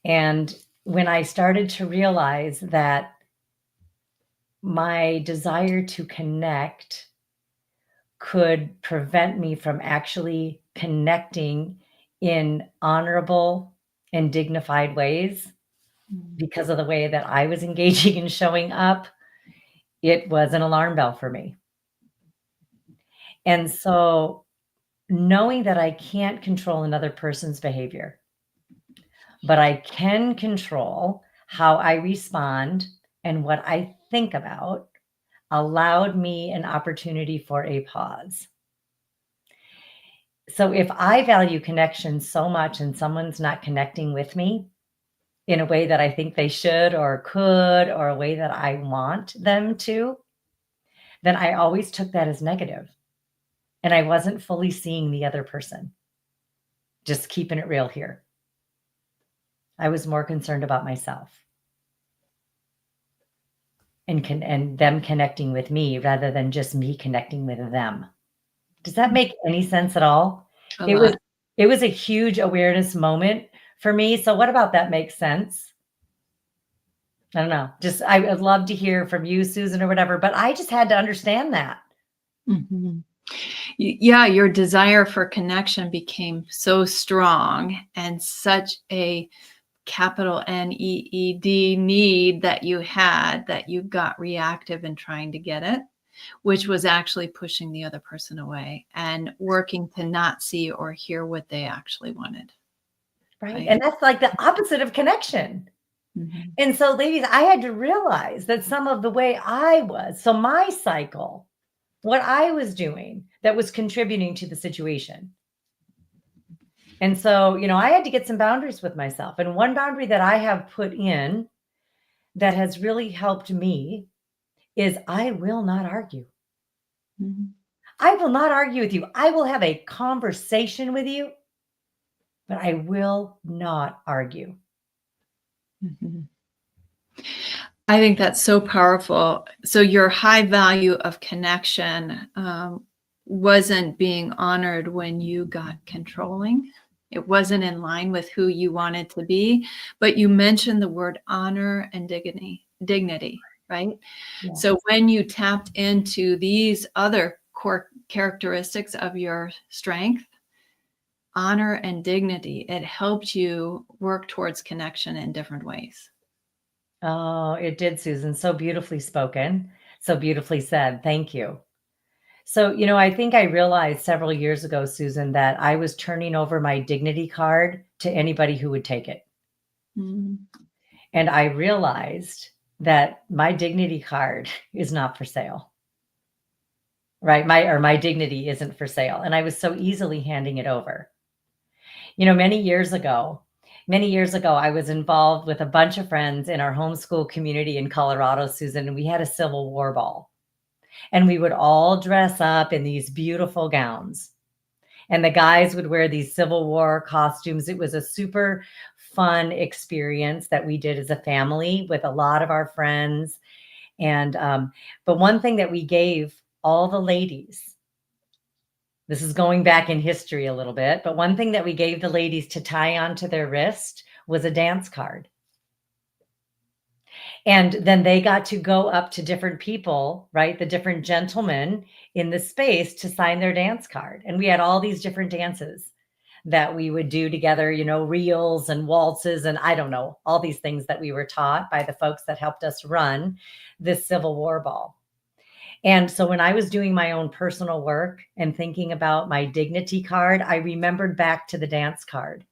[SPEAKER 1] And when I started to realize that my desire to connect could prevent me from actually connecting in honorable and dignified ways
[SPEAKER 2] Mm.
[SPEAKER 1] because of the way that I was engaging and showing up, it was an alarm bell for me. And so knowing that I can't control another person's behavior, but I can control how I respond and what I think about, allowed me an opportunity for a pause. So if I value connection so much and someone's not connecting with me in a way that I think they should or could, or a way that I want them to, then I always took that as negative. And I wasn't fully seeing the other person. Just keeping it real here. I was more concerned about myself and them connecting with me rather than just me connecting with them. Does that make any sense at all?
[SPEAKER 2] A
[SPEAKER 1] It was
[SPEAKER 2] lot.
[SPEAKER 1] it was a huge awareness moment for me. So what about that makes sense? I don't know. Just I would love to hear from you, Susan, or whatever, but I just had to understand that.
[SPEAKER 2] Mhm. Yeah, your desire for connection became so strong and such a capital NEED need that you had that you got reactive in trying to get it, which was actually pushing the other person away and working to not see or hear what they actually wanted,
[SPEAKER 1] Right.
[SPEAKER 2] right?
[SPEAKER 1] And that's like the opposite of connection.
[SPEAKER 2] Mhm.
[SPEAKER 1] And so, ladies, I had to realize that some of the way I was, so my cycle, what I was doing that was contributing to the situation. And so, I had to get some boundaries with myself. And one boundary that I have put in that has really helped me is I will not argue.
[SPEAKER 2] Mhm.
[SPEAKER 1] I will not argue with you. I will have a conversation with you, but I will not argue.
[SPEAKER 2] Mhm. I think that's so powerful. So your high value of connection wasn't being honored when you got controlling. It wasn't in line with who you wanted to be, but you mentioned the word honor and dignity, right? So
[SPEAKER 1] Yes.
[SPEAKER 2] when you tapped into these other core characteristics of your strength, honor and dignity, it helped you work towards connection in different ways.
[SPEAKER 1] Oh, it did, Susan. So beautifully spoken. So beautifully said. Thank you. So, I think I realized several years ago, Susan, that I was turning over my dignity card to anybody who would take it.
[SPEAKER 2] Mhm.
[SPEAKER 1] And I realized that my dignity card is not for sale, right? My dignity isn't for sale. And I was so easily handing it over. Many years ago, I was involved with a bunch of friends in our homeschool community in Colorado, Susan, and we had a Civil War ball. And we would all dress up in these beautiful gowns. And the guys would wear these Civil War costumes. It was a super fun experience that we did as a family with a lot of our friends. And but one thing that we gave all the ladies, this is going back in history a little bit, but one thing that we gave the ladies to tie onto their wrist was a dance card. And then they got to go up to different people, right? The different gentlemen in the space to sign their dance card. And we had all these different dances that we would do together, reels and waltzes, and I don't know, all these things that we were taught by the folks that helped us run this Civil War ball. And so when I was doing my own personal work and thinking about my dignity card, I remembered back to the dance card.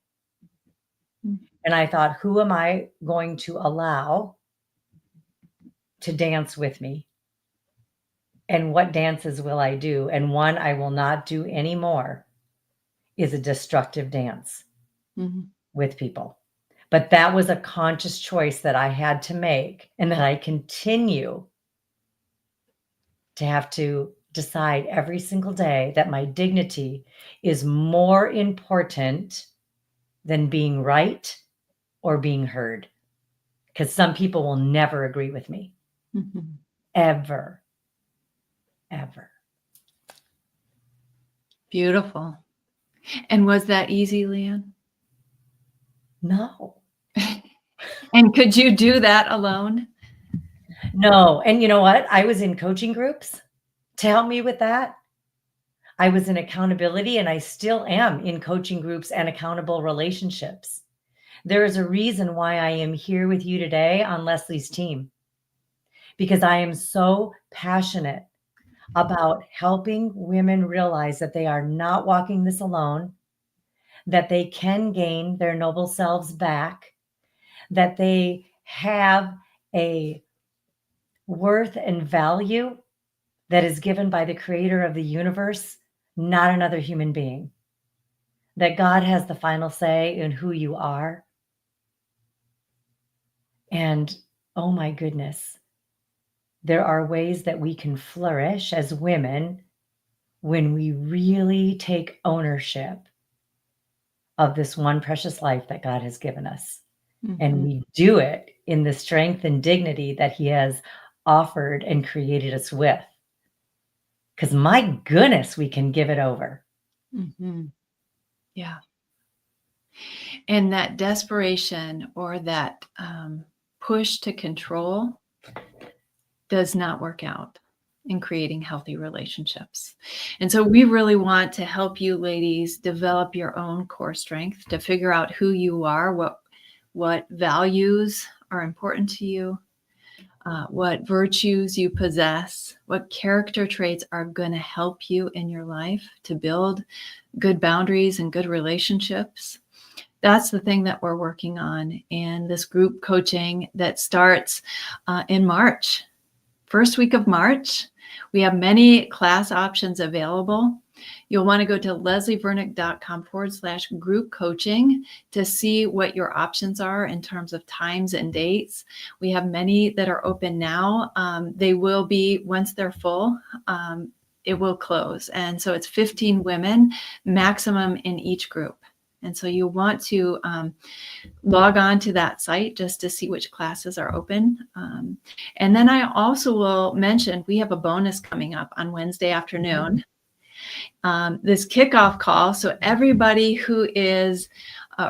[SPEAKER 1] And I thought, who am I going to allow to dance with me? And what dances will I do? And one I will not do anymore is a destructive dance with people. But that was a conscious choice that I had to make, and that I continue to have to decide every single day that my dignity is more important than being right or being heard. Because some people will never agree with me. Ever. Ever.
[SPEAKER 2] Beautiful. And was that easy, Leanne?
[SPEAKER 1] No.
[SPEAKER 2] And could you do that alone?
[SPEAKER 1] No. And you know what? I was in coaching groups to help me with that. I was in accountability, and I still am in coaching groups and accountable relationships. There is a reason why I am here with you today on Leslie's team, because I am so passionate about helping women realize that they are not walking this alone, that they can gain their noble selves back, that they have a worth and value that is given by the creator of the universe, not another human being, that God has the final say in who you are. And oh my goodness, there are ways that we can flourish as women when we really take ownership of this one precious life that God has given us. And we do it in the strength and dignity that He has offered and created us with. Because my goodness, we can give it over.
[SPEAKER 2] Yeah. And that desperation or that push to control does not work out in creating healthy relationships. And so we really want to help you ladies develop your own core strength, to figure out who you are, what values are important to you, what virtues you possess, what character traits are going to help you in your life to build good boundaries and good relationships. That's the thing that we're working on in this group coaching that starts in March. First week of March. We have many class options available. You'll want to go to leslievernick.com/group coaching to see what your options are in terms of times and dates. We have many that are open now. They will be, once they're full, it will close. And so it's 15 women maximum in each group. And so you want to log on to that site just to see which classes are open. And then I also will mention we have a bonus coming up on Wednesday afternoon. This kickoff call. So everybody who is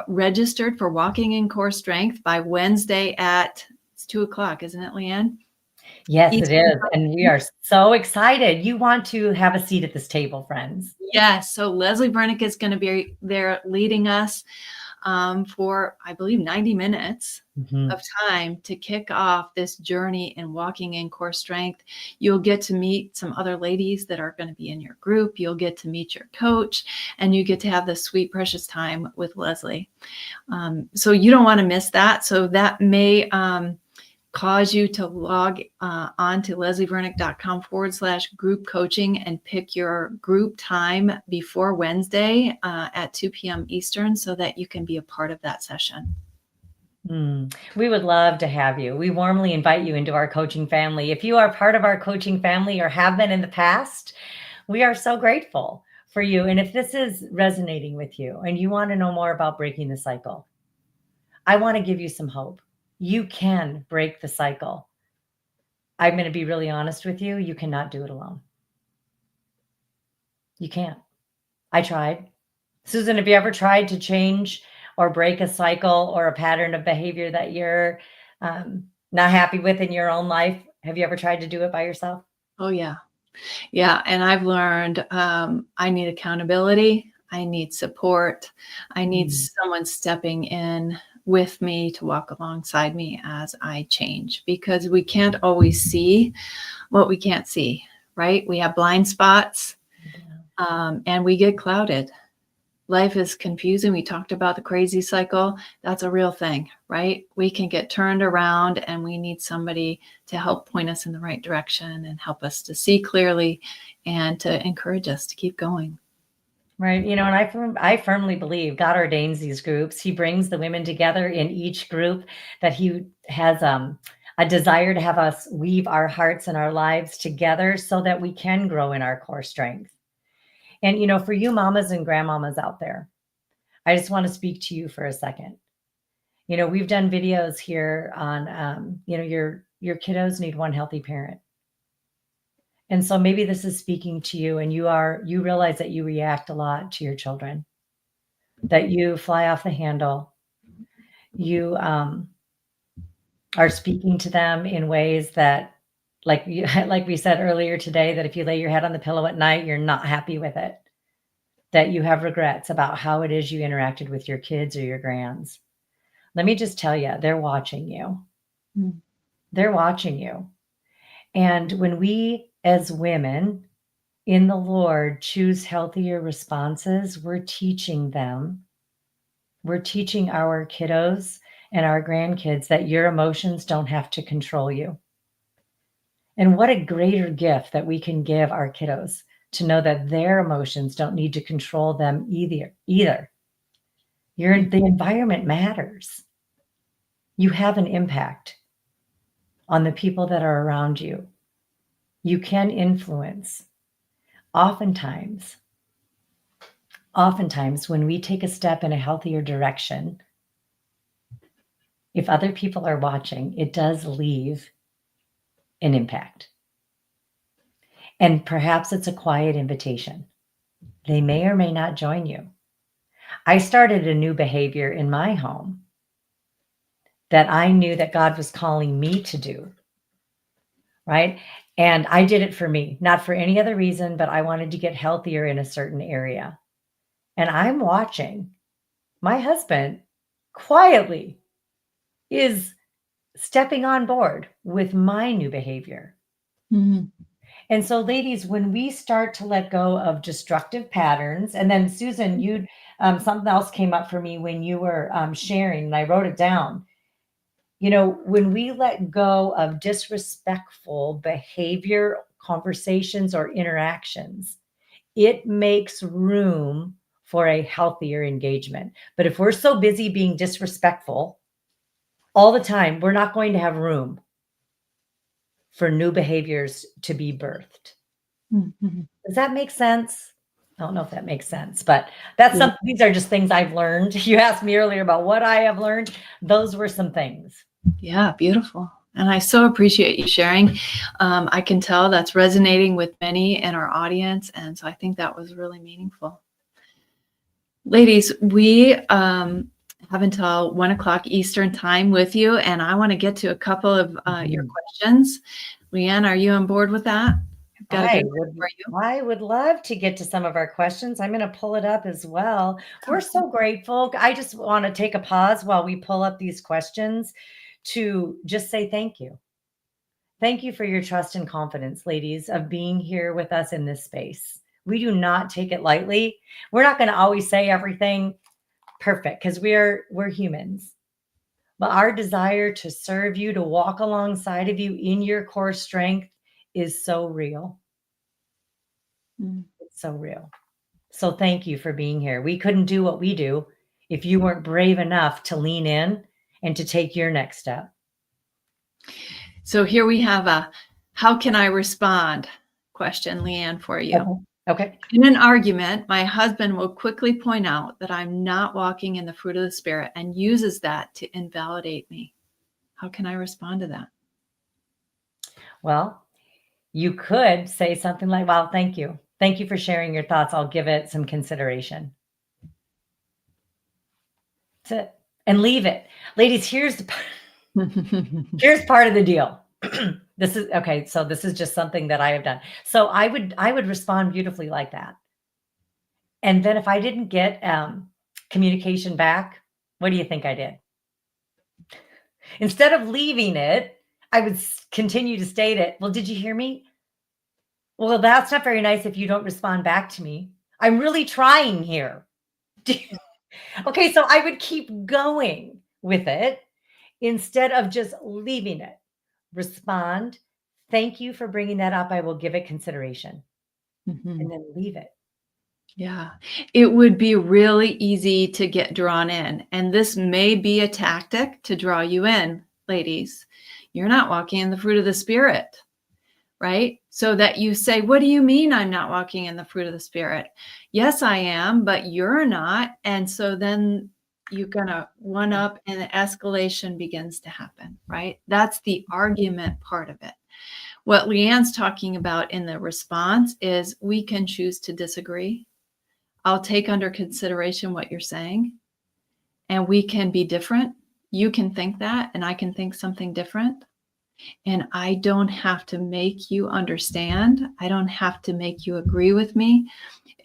[SPEAKER 2] registered for Walking in Core Strength by Wednesday it's 2:00, isn't it, Leanne?
[SPEAKER 1] Yes, it is. And we are so excited. You want to have a seat at this table, friends.
[SPEAKER 2] Yes. So Leslie Vernick is going to be there leading us for, I believe, 90 minutes of time to kick off this journey in Walking in Core Strength. You'll get to meet some other ladies that are going to be in your group. You'll get to meet your coach, and you get to have this sweet, precious time with Leslie. So you don't want to miss that. So that may cause you to log on to leslievernick.com/group coaching and pick your group time before Wednesday at 2 p.m. Eastern so that you can be a part of that session.
[SPEAKER 1] We would love to have you. We warmly invite you into our coaching family. If you are part of our coaching family or have been in the past, we are so grateful for you. And if this is resonating with you and you want to know more about breaking the cycle, I want to give you some hope. You can break the cycle. I'm going to be really honest with you. You cannot do it alone. You can't. I tried. Susan, have you ever tried to change or break a cycle or a pattern of behavior that you're not happy with in your own life? Have you ever tried to do it by yourself?
[SPEAKER 2] Oh, yeah. Yeah. And I've learned I need accountability. I need support. I need someone stepping in with me to walk alongside me as I change, because we can't always see what we can't see, right? We have blind spots and we get clouded. Life is confusing. We talked about the crazy cycle. That's a real thing, right? We can get turned around and we need somebody to help point us in the right direction and help us to see clearly and to encourage us to keep going.
[SPEAKER 1] Right. And I firmly believe God ordains these groups. He brings the women together in each group, that he has a desire to have us weave our hearts and our lives together so that we can grow in our core strength. And, for you mamas and grandmamas out there, I just want to speak to you for a second. We've done videos here on, your kiddos need one healthy parent. And so maybe this is speaking to you, and you realize that you react a lot to your children, that you fly off the handle. You are speaking to them in ways that, like like we said earlier today, that if you lay your head on the pillow at night, you're not happy with it, that you have regrets about how it is you interacted with your kids or your grands. Let me just tell you, they're watching you. They're watching you. And when we as women in the Lord choose healthier responses, we're teaching them, we're teaching our kiddos and our grandkids that your emotions don't have to control you. And what a greater gift that we can give our kiddos, to know that their emotions don't need to control them either. The environment matters. You have an impact on the people that are around you. You can influence. Oftentimes, when we take a step in a healthier direction, if other people are watching, it does leave an impact. And perhaps it's a quiet invitation. They may or may not join you. I started a new behavior in my home that I knew that God was calling me to do, right? And I did it for me, not for any other reason, but I wanted to get healthier in a certain area. And I'm watching my husband quietly is stepping on board with my new behavior. And so, ladies, when we start to let go of destructive patterns, and then Susan, you something else came up for me when you were sharing, and I wrote it down. When we let go of disrespectful behavior, conversations, or interactions, it makes room for a healthier engagement. But if we're so busy being disrespectful all the time, we're not going to have room for new behaviors to be birthed. Does that make sense? I don't know if that makes sense, but these are just things I've learned. You asked me earlier about what I have learned. Those were some things.
[SPEAKER 2] Yeah, beautiful. And I so appreciate you sharing. I can tell that's resonating with many in our audience. And so I think that was really meaningful. Ladies, we have until 1:00 Eastern time with you. And I want to get to a couple of your questions. Leanne, are you on board with that? I've got a good one for you.
[SPEAKER 1] I would love to get to some of our questions. I'm going to pull it up as well. We're so grateful. I just want to take a pause while we pull up these questions to just say thank you. Thank you for your trust and confidence, ladies, of being here with us in this space. We do not take it lightly. We're not going to always say everything perfect, because we're humans. But our desire to serve you, to walk alongside of you in your core strength, is so real. It's so real. So thank you for being here. We couldn't do what we do if you weren't brave enough to lean in and to take your next step.
[SPEAKER 2] So here we have a how can I respond question, Leanne, for you.
[SPEAKER 1] Okay.
[SPEAKER 2] In an argument, my husband will quickly point out that I'm not walking in the fruit of the Spirit and uses that to invalidate me. How can I respond to that?
[SPEAKER 1] Well, you could say something like, wow, thank you. Thank you for sharing your thoughts. I'll give it some consideration. That's it. And leave it. Ladies, here's the Here's part of the deal. This is okay. So this is just something that I have done. So I would respond beautifully like that. And then if I didn't get communication back, what do you think I did? Instead of leaving it, I would continue to state it. Well, did you hear me? Well, that's not very nice if you don't respond back to me. I'm really trying here. Okay, so I would keep going with it instead of just leaving it. Respond. Thank you for bringing that up. I will give it consideration and then leave it.
[SPEAKER 2] Yeah, it would be really easy to get drawn in. And this may be a tactic to draw you in, ladies. You're not walking in the fruit of the Spirit, right? So that you say, what do you mean I'm not walking in the fruit of the Spirit? Yes, I am, but you're not. And so then you're going to one up and the escalation begins to happen, right? That's the argument part of it. What Leanne's talking about in the response is we can choose to disagree. I'll take under consideration what you're saying, and we can be different. You can think that, and I can think something different. And I don't have to make you understand. I don't have to make you agree with me.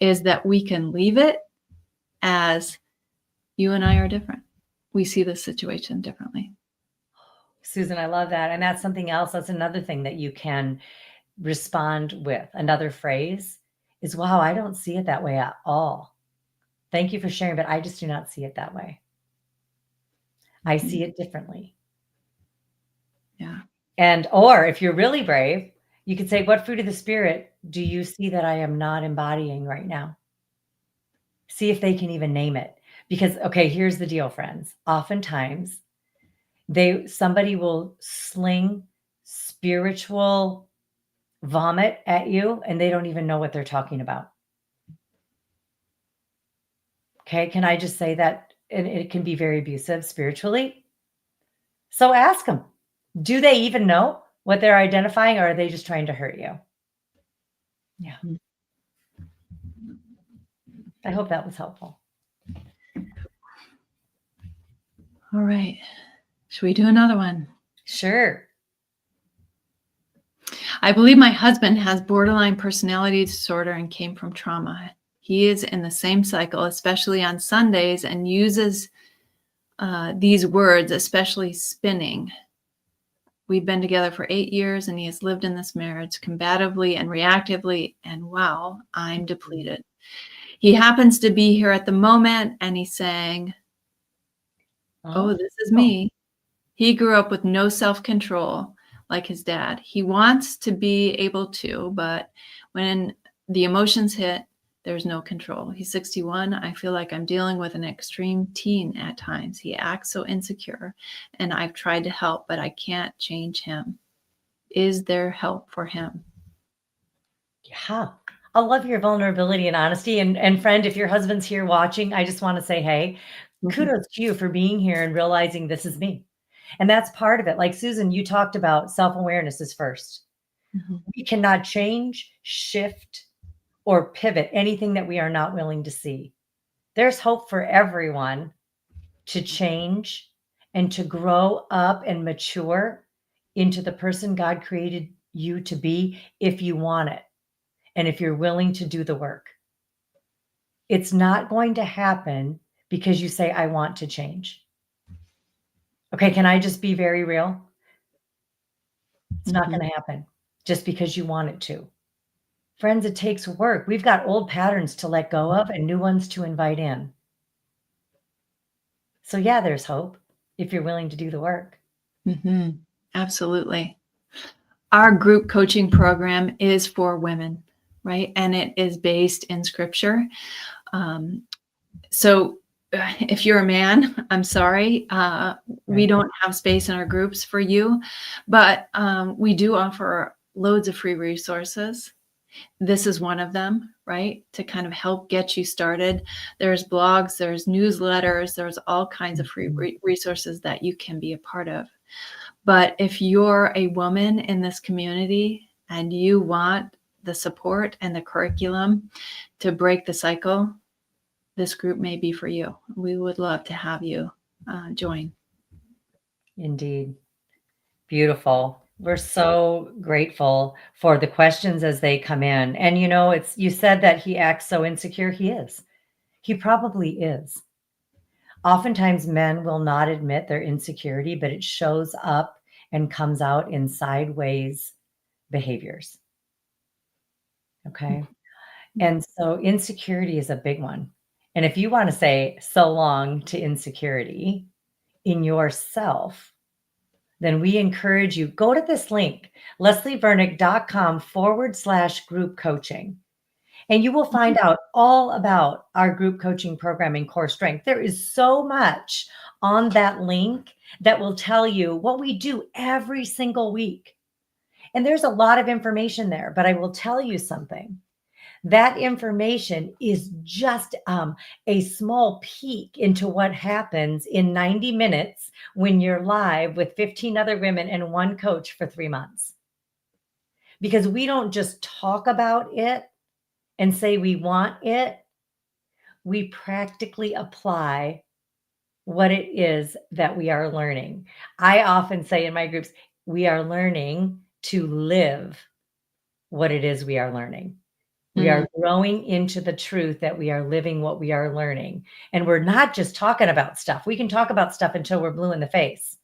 [SPEAKER 2] Is that we can leave it as you and I are different. We see the situation differently.
[SPEAKER 1] Susan, I love that. And that's something else. That's another thing that you can respond with. Another phrase is, wow, I don't see it that way at all. Thank you for sharing, but I just do not see it that way. I see it differently.
[SPEAKER 2] Yeah.
[SPEAKER 1] And, or if you're really brave, you could say, what fruit of the Spirit do you see that I am not embodying right now? See if they can even name it. Because, okay, here's the deal, friends. Oftentimes, somebody will sling spiritual vomit at you and they don't even know what they're talking about. Okay, can I just say that? And it can be very abusive spiritually. So ask them, do they even know what they're identifying, or are they just trying to hurt you? Yeah. I hope that was helpful.
[SPEAKER 2] All right. Should we do another one?
[SPEAKER 1] Sure.
[SPEAKER 2] I believe my husband has borderline personality disorder and came from trauma. He is in the same cycle, especially on Sundays, and uses these words, especially spinning. We've been together for 8 years, and he has lived in this marriage combatively and reactively, and wow, I'm depleted. He happens to be here at the moment, and he's saying, oh, this is me. He grew up with no self-control like his dad. He wants to be able to, but when the emotions hit, there's no control. He's 61. I feel like I'm dealing with an extreme teen at times. He acts so insecure, and I've tried to help, but I can't change him. Is there help for him?
[SPEAKER 1] Yeah. I love your vulnerability and honesty. And friend, if your husband's here watching, I just want to say, hey, kudos to you for being here and realizing this is me. And that's part of it. Like Susan, you talked about self-awareness is first. We cannot change, shift, or pivot anything that we are not willing to see. There's hope for everyone to change and to grow up and mature into the person God created you to be if you want it and if you're willing to do the work. It's not going to happen because you say, I want to change. Okay, can I just be very real? It's not going to happen just because you want it to. Friends, it takes work. We've got old patterns to let go of and new ones to invite in. So yeah, there's hope if you're willing to do the work.
[SPEAKER 2] Absolutely. Our group coaching program is for women, right? And it is based in scripture. So if you're a man, I'm sorry, we don't have space in our groups for you, but we do offer loads of free resources. This is one of them, right? To kind of help get you started. There's blogs, there's newsletters, there's all kinds of free resources that you can be a part of. But if you're a woman in this community and you want the support and the curriculum to break the cycle, this group may be for you. We would love to have you join.
[SPEAKER 1] Indeed. Beautiful. We're so grateful for the questions as they come in. And you said that he acts so insecure. He is. He probably is. Oftentimes, men will not admit their insecurity, but it shows up and comes out in sideways behaviors. Okay. And so insecurity is a big one. And if you want to say so long to insecurity in yourself, then we encourage you, go to this link, leslievernick.com/group coaching. And you will find out all about our group coaching program in Core Strength. There is so much on that link that will tell you what we do every single week. And there's a lot of information there, but I will tell you something. That information is just a small peek into what happens in 90 minutes when you're live with 15 other women and one coach for 3 months. Because we don't just talk about it and say we want it, we practically apply what it is that we are learning. I often say in my groups, we are learning to live what it is we are learning. We are growing into the truth that we are living what we are learning. And we're not just talking about stuff. We can talk about stuff until we're blue in the face.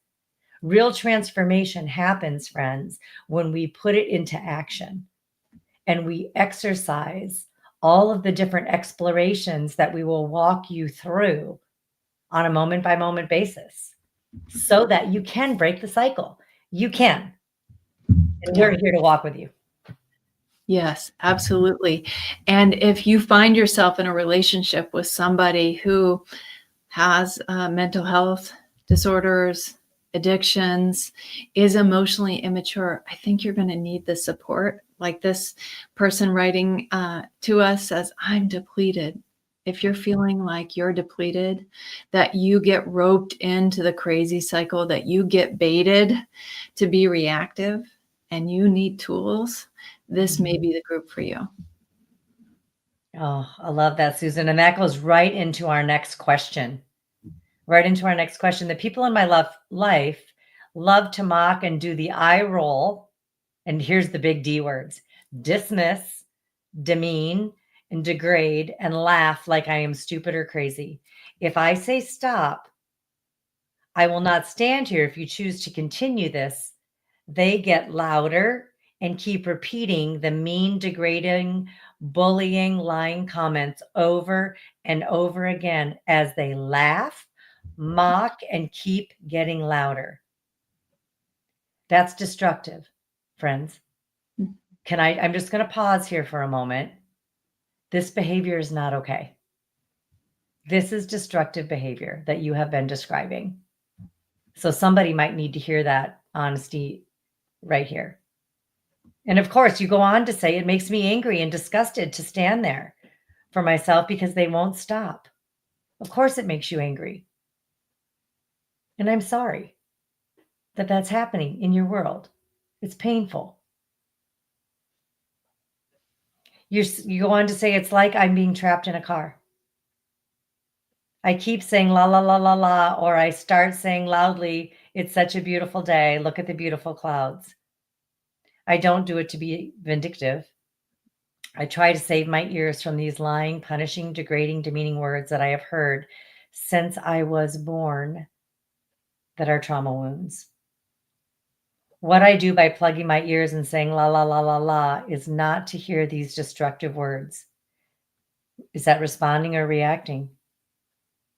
[SPEAKER 1] Real transformation happens, friends, when we put it into action and we exercise all of the different explorations that we will walk you through on a moment by moment basis so that you can break the cycle. You can. And we're here to walk with you.
[SPEAKER 2] Yes, absolutely. And if you find yourself in a relationship with somebody who has mental health disorders, addictions, is emotionally immature, I think you're going to need the support. Like this person writing to us says, I'm depleted. If you're feeling like you're depleted, that you get roped into the crazy cycle, that you get baited to be reactive and you need tools, this may be the group for you.
[SPEAKER 1] Oh, I love that, Susan. And that goes right into our next question. The people in my life love to mock and do the eye roll. And here's the big D words: dismiss, demean, and degrade, and laugh like I am stupid or crazy. If I say stop, I will not stand here if you choose to continue this. They get louder and keep repeating the mean, degrading, bullying, lying comments over and over again as they laugh, mock, and keep getting louder. That's destructive, friends. I'm just going to pause here for a moment. This behavior is not okay. This is destructive behavior that you have been describing. So somebody might need to hear that honesty right here. And of course, you go on to say, it makes me angry and disgusted to stand there for myself because they won't stop. Of course, it makes you angry. And I'm sorry that that's happening in your world. It's painful. You go on to say, it's like I'm being trapped in a car. I keep saying la, la, la, la, la, or I start saying loudly, it's such a beautiful day. Look at the beautiful clouds. I don't do it to be vindictive. I try to save my ears from these lying, punishing, degrading, demeaning words that I have heard since I was born that are trauma wounds. What I do by plugging my ears and saying la, la, la, la, la is not to hear these destructive words. Is that responding or reacting?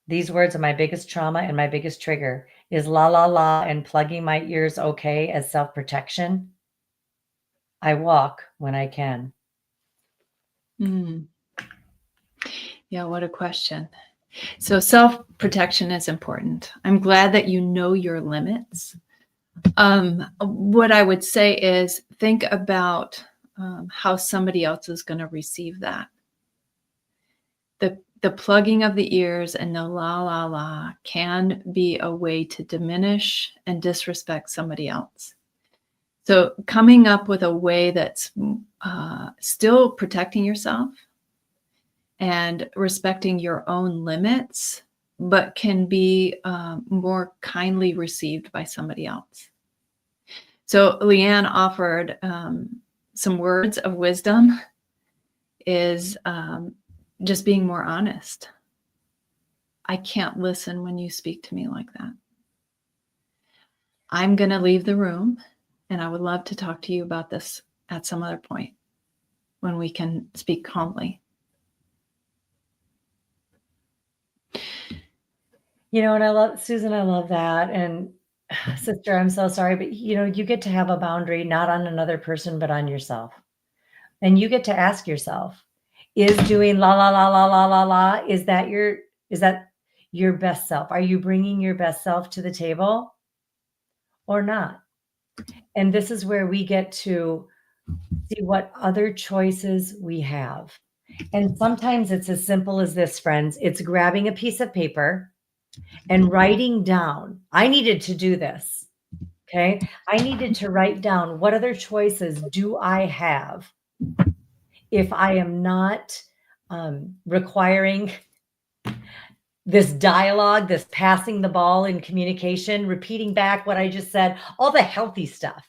[SPEAKER 1] These words are my biggest trauma and my biggest trigger. Is la, la, la and plugging my ears okay as self-protection? I walk when I can.
[SPEAKER 2] Yeah, what a question. So self-protection is important. I'm glad that you know your limits. What I would say is think about how somebody else is going to receive that. The plugging of the ears and the la, la, la can be a way to diminish and disrespect somebody else. So coming up with a way that's still protecting yourself and respecting your own limits but can be more kindly received by somebody else. So Leanne offered some words of wisdom is just being more honest. I can't listen when you speak to me like that. I'm going to leave the room, and I would love to talk to you about this at some other point when we can speak calmly.
[SPEAKER 1] And I love Susan, I love that. And sister, I'm so sorry, but you get to have a boundary not on another person, but on yourself. And you get to ask yourself, is doing la la la la la la la, is that your best self? Are you bringing your best self to the table or not? And this is where we get to see what other choices we have. And sometimes it's as simple as this, friends. It's grabbing a piece of paper and writing down. I needed to do this. Okay. I needed to write down, what other choices do I have if I am not requiring this dialogue, this passing the ball in communication, repeating back what I just said, all the healthy stuff.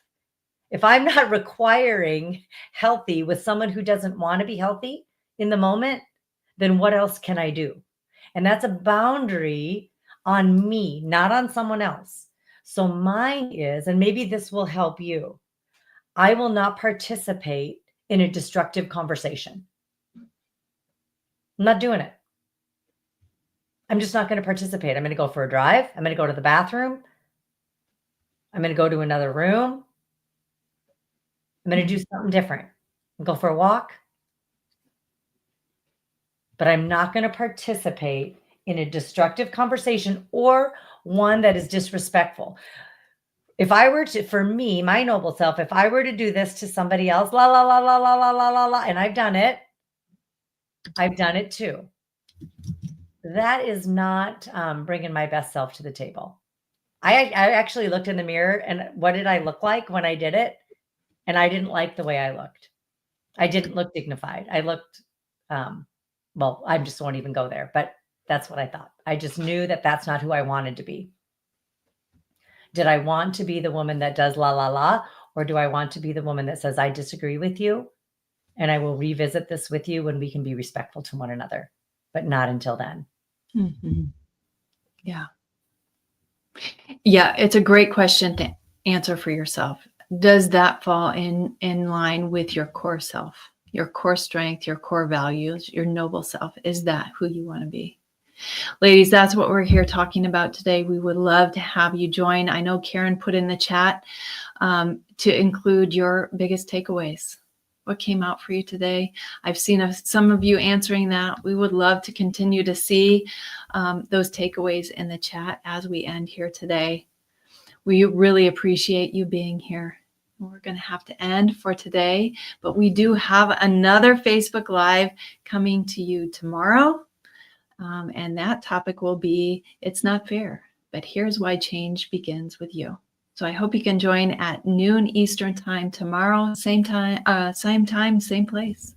[SPEAKER 1] If I'm not requiring healthy with someone who doesn't want to be healthy in the moment, then what else can I do? And that's a boundary on me, not on someone else. So mine is, and maybe this will help you, I will not participate in a destructive conversation. I'm not doing it. I'm just not going to participate. I'm going to go for a drive. I'm going to go to the bathroom. I'm going to go to another room. I'm going to do something different. Go for a walk. But I'm not going to participate in a destructive conversation or one that is disrespectful. If I were to, for me, my noble self, if I were to do this to somebody else, la, la, la, la, la, la, la, la, la, and I've done it too. That is not bringing my best self to the table. I actually looked in the mirror, and what did I look like when I did it? And I didn't like the way I looked. I didn't look dignified. I looked, well, I just won't even go there, but that's what I thought. I just knew that that's not who I wanted to be. Did I want to be the woman that does la, la, la? Or do I want to be the woman that says, I disagree with you, and I will revisit this with you when we can be respectful to one another, but not until then.
[SPEAKER 2] Mm-hmm. Yeah. Yeah, it's a great question to answer for yourself. Does that fall in line with your core self, your core strength, your core values, your noble self? Is that who you want to be? Ladies, that's what we're here talking about today. We would love to have you join. I know Karen put in the chat to include your biggest takeaways. What came out for you today? I've seen some of you answering that. We would love to continue to see those takeaways in the chat as we end here today. We really appreciate you being here. We're going to have to end for today, but we do have another Facebook Live coming to you tomorrow. And that topic will be, it's not fair, but here's why change begins with you. So I hope you can join at noon Eastern time tomorrow, same time, same place.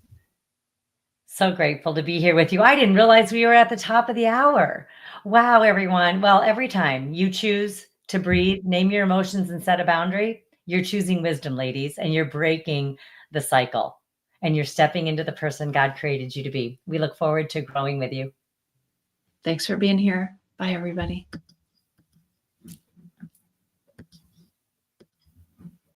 [SPEAKER 1] So grateful to be here with you. I didn't realize we were at the top of the hour. Wow, everyone. Well, every time you choose to breathe, name your emotions, and set a boundary, you're choosing wisdom, ladies, and you're breaking the cycle, and you're stepping into the person God created you to be. We look forward to growing with you.
[SPEAKER 2] Thanks for being here. Bye, everybody.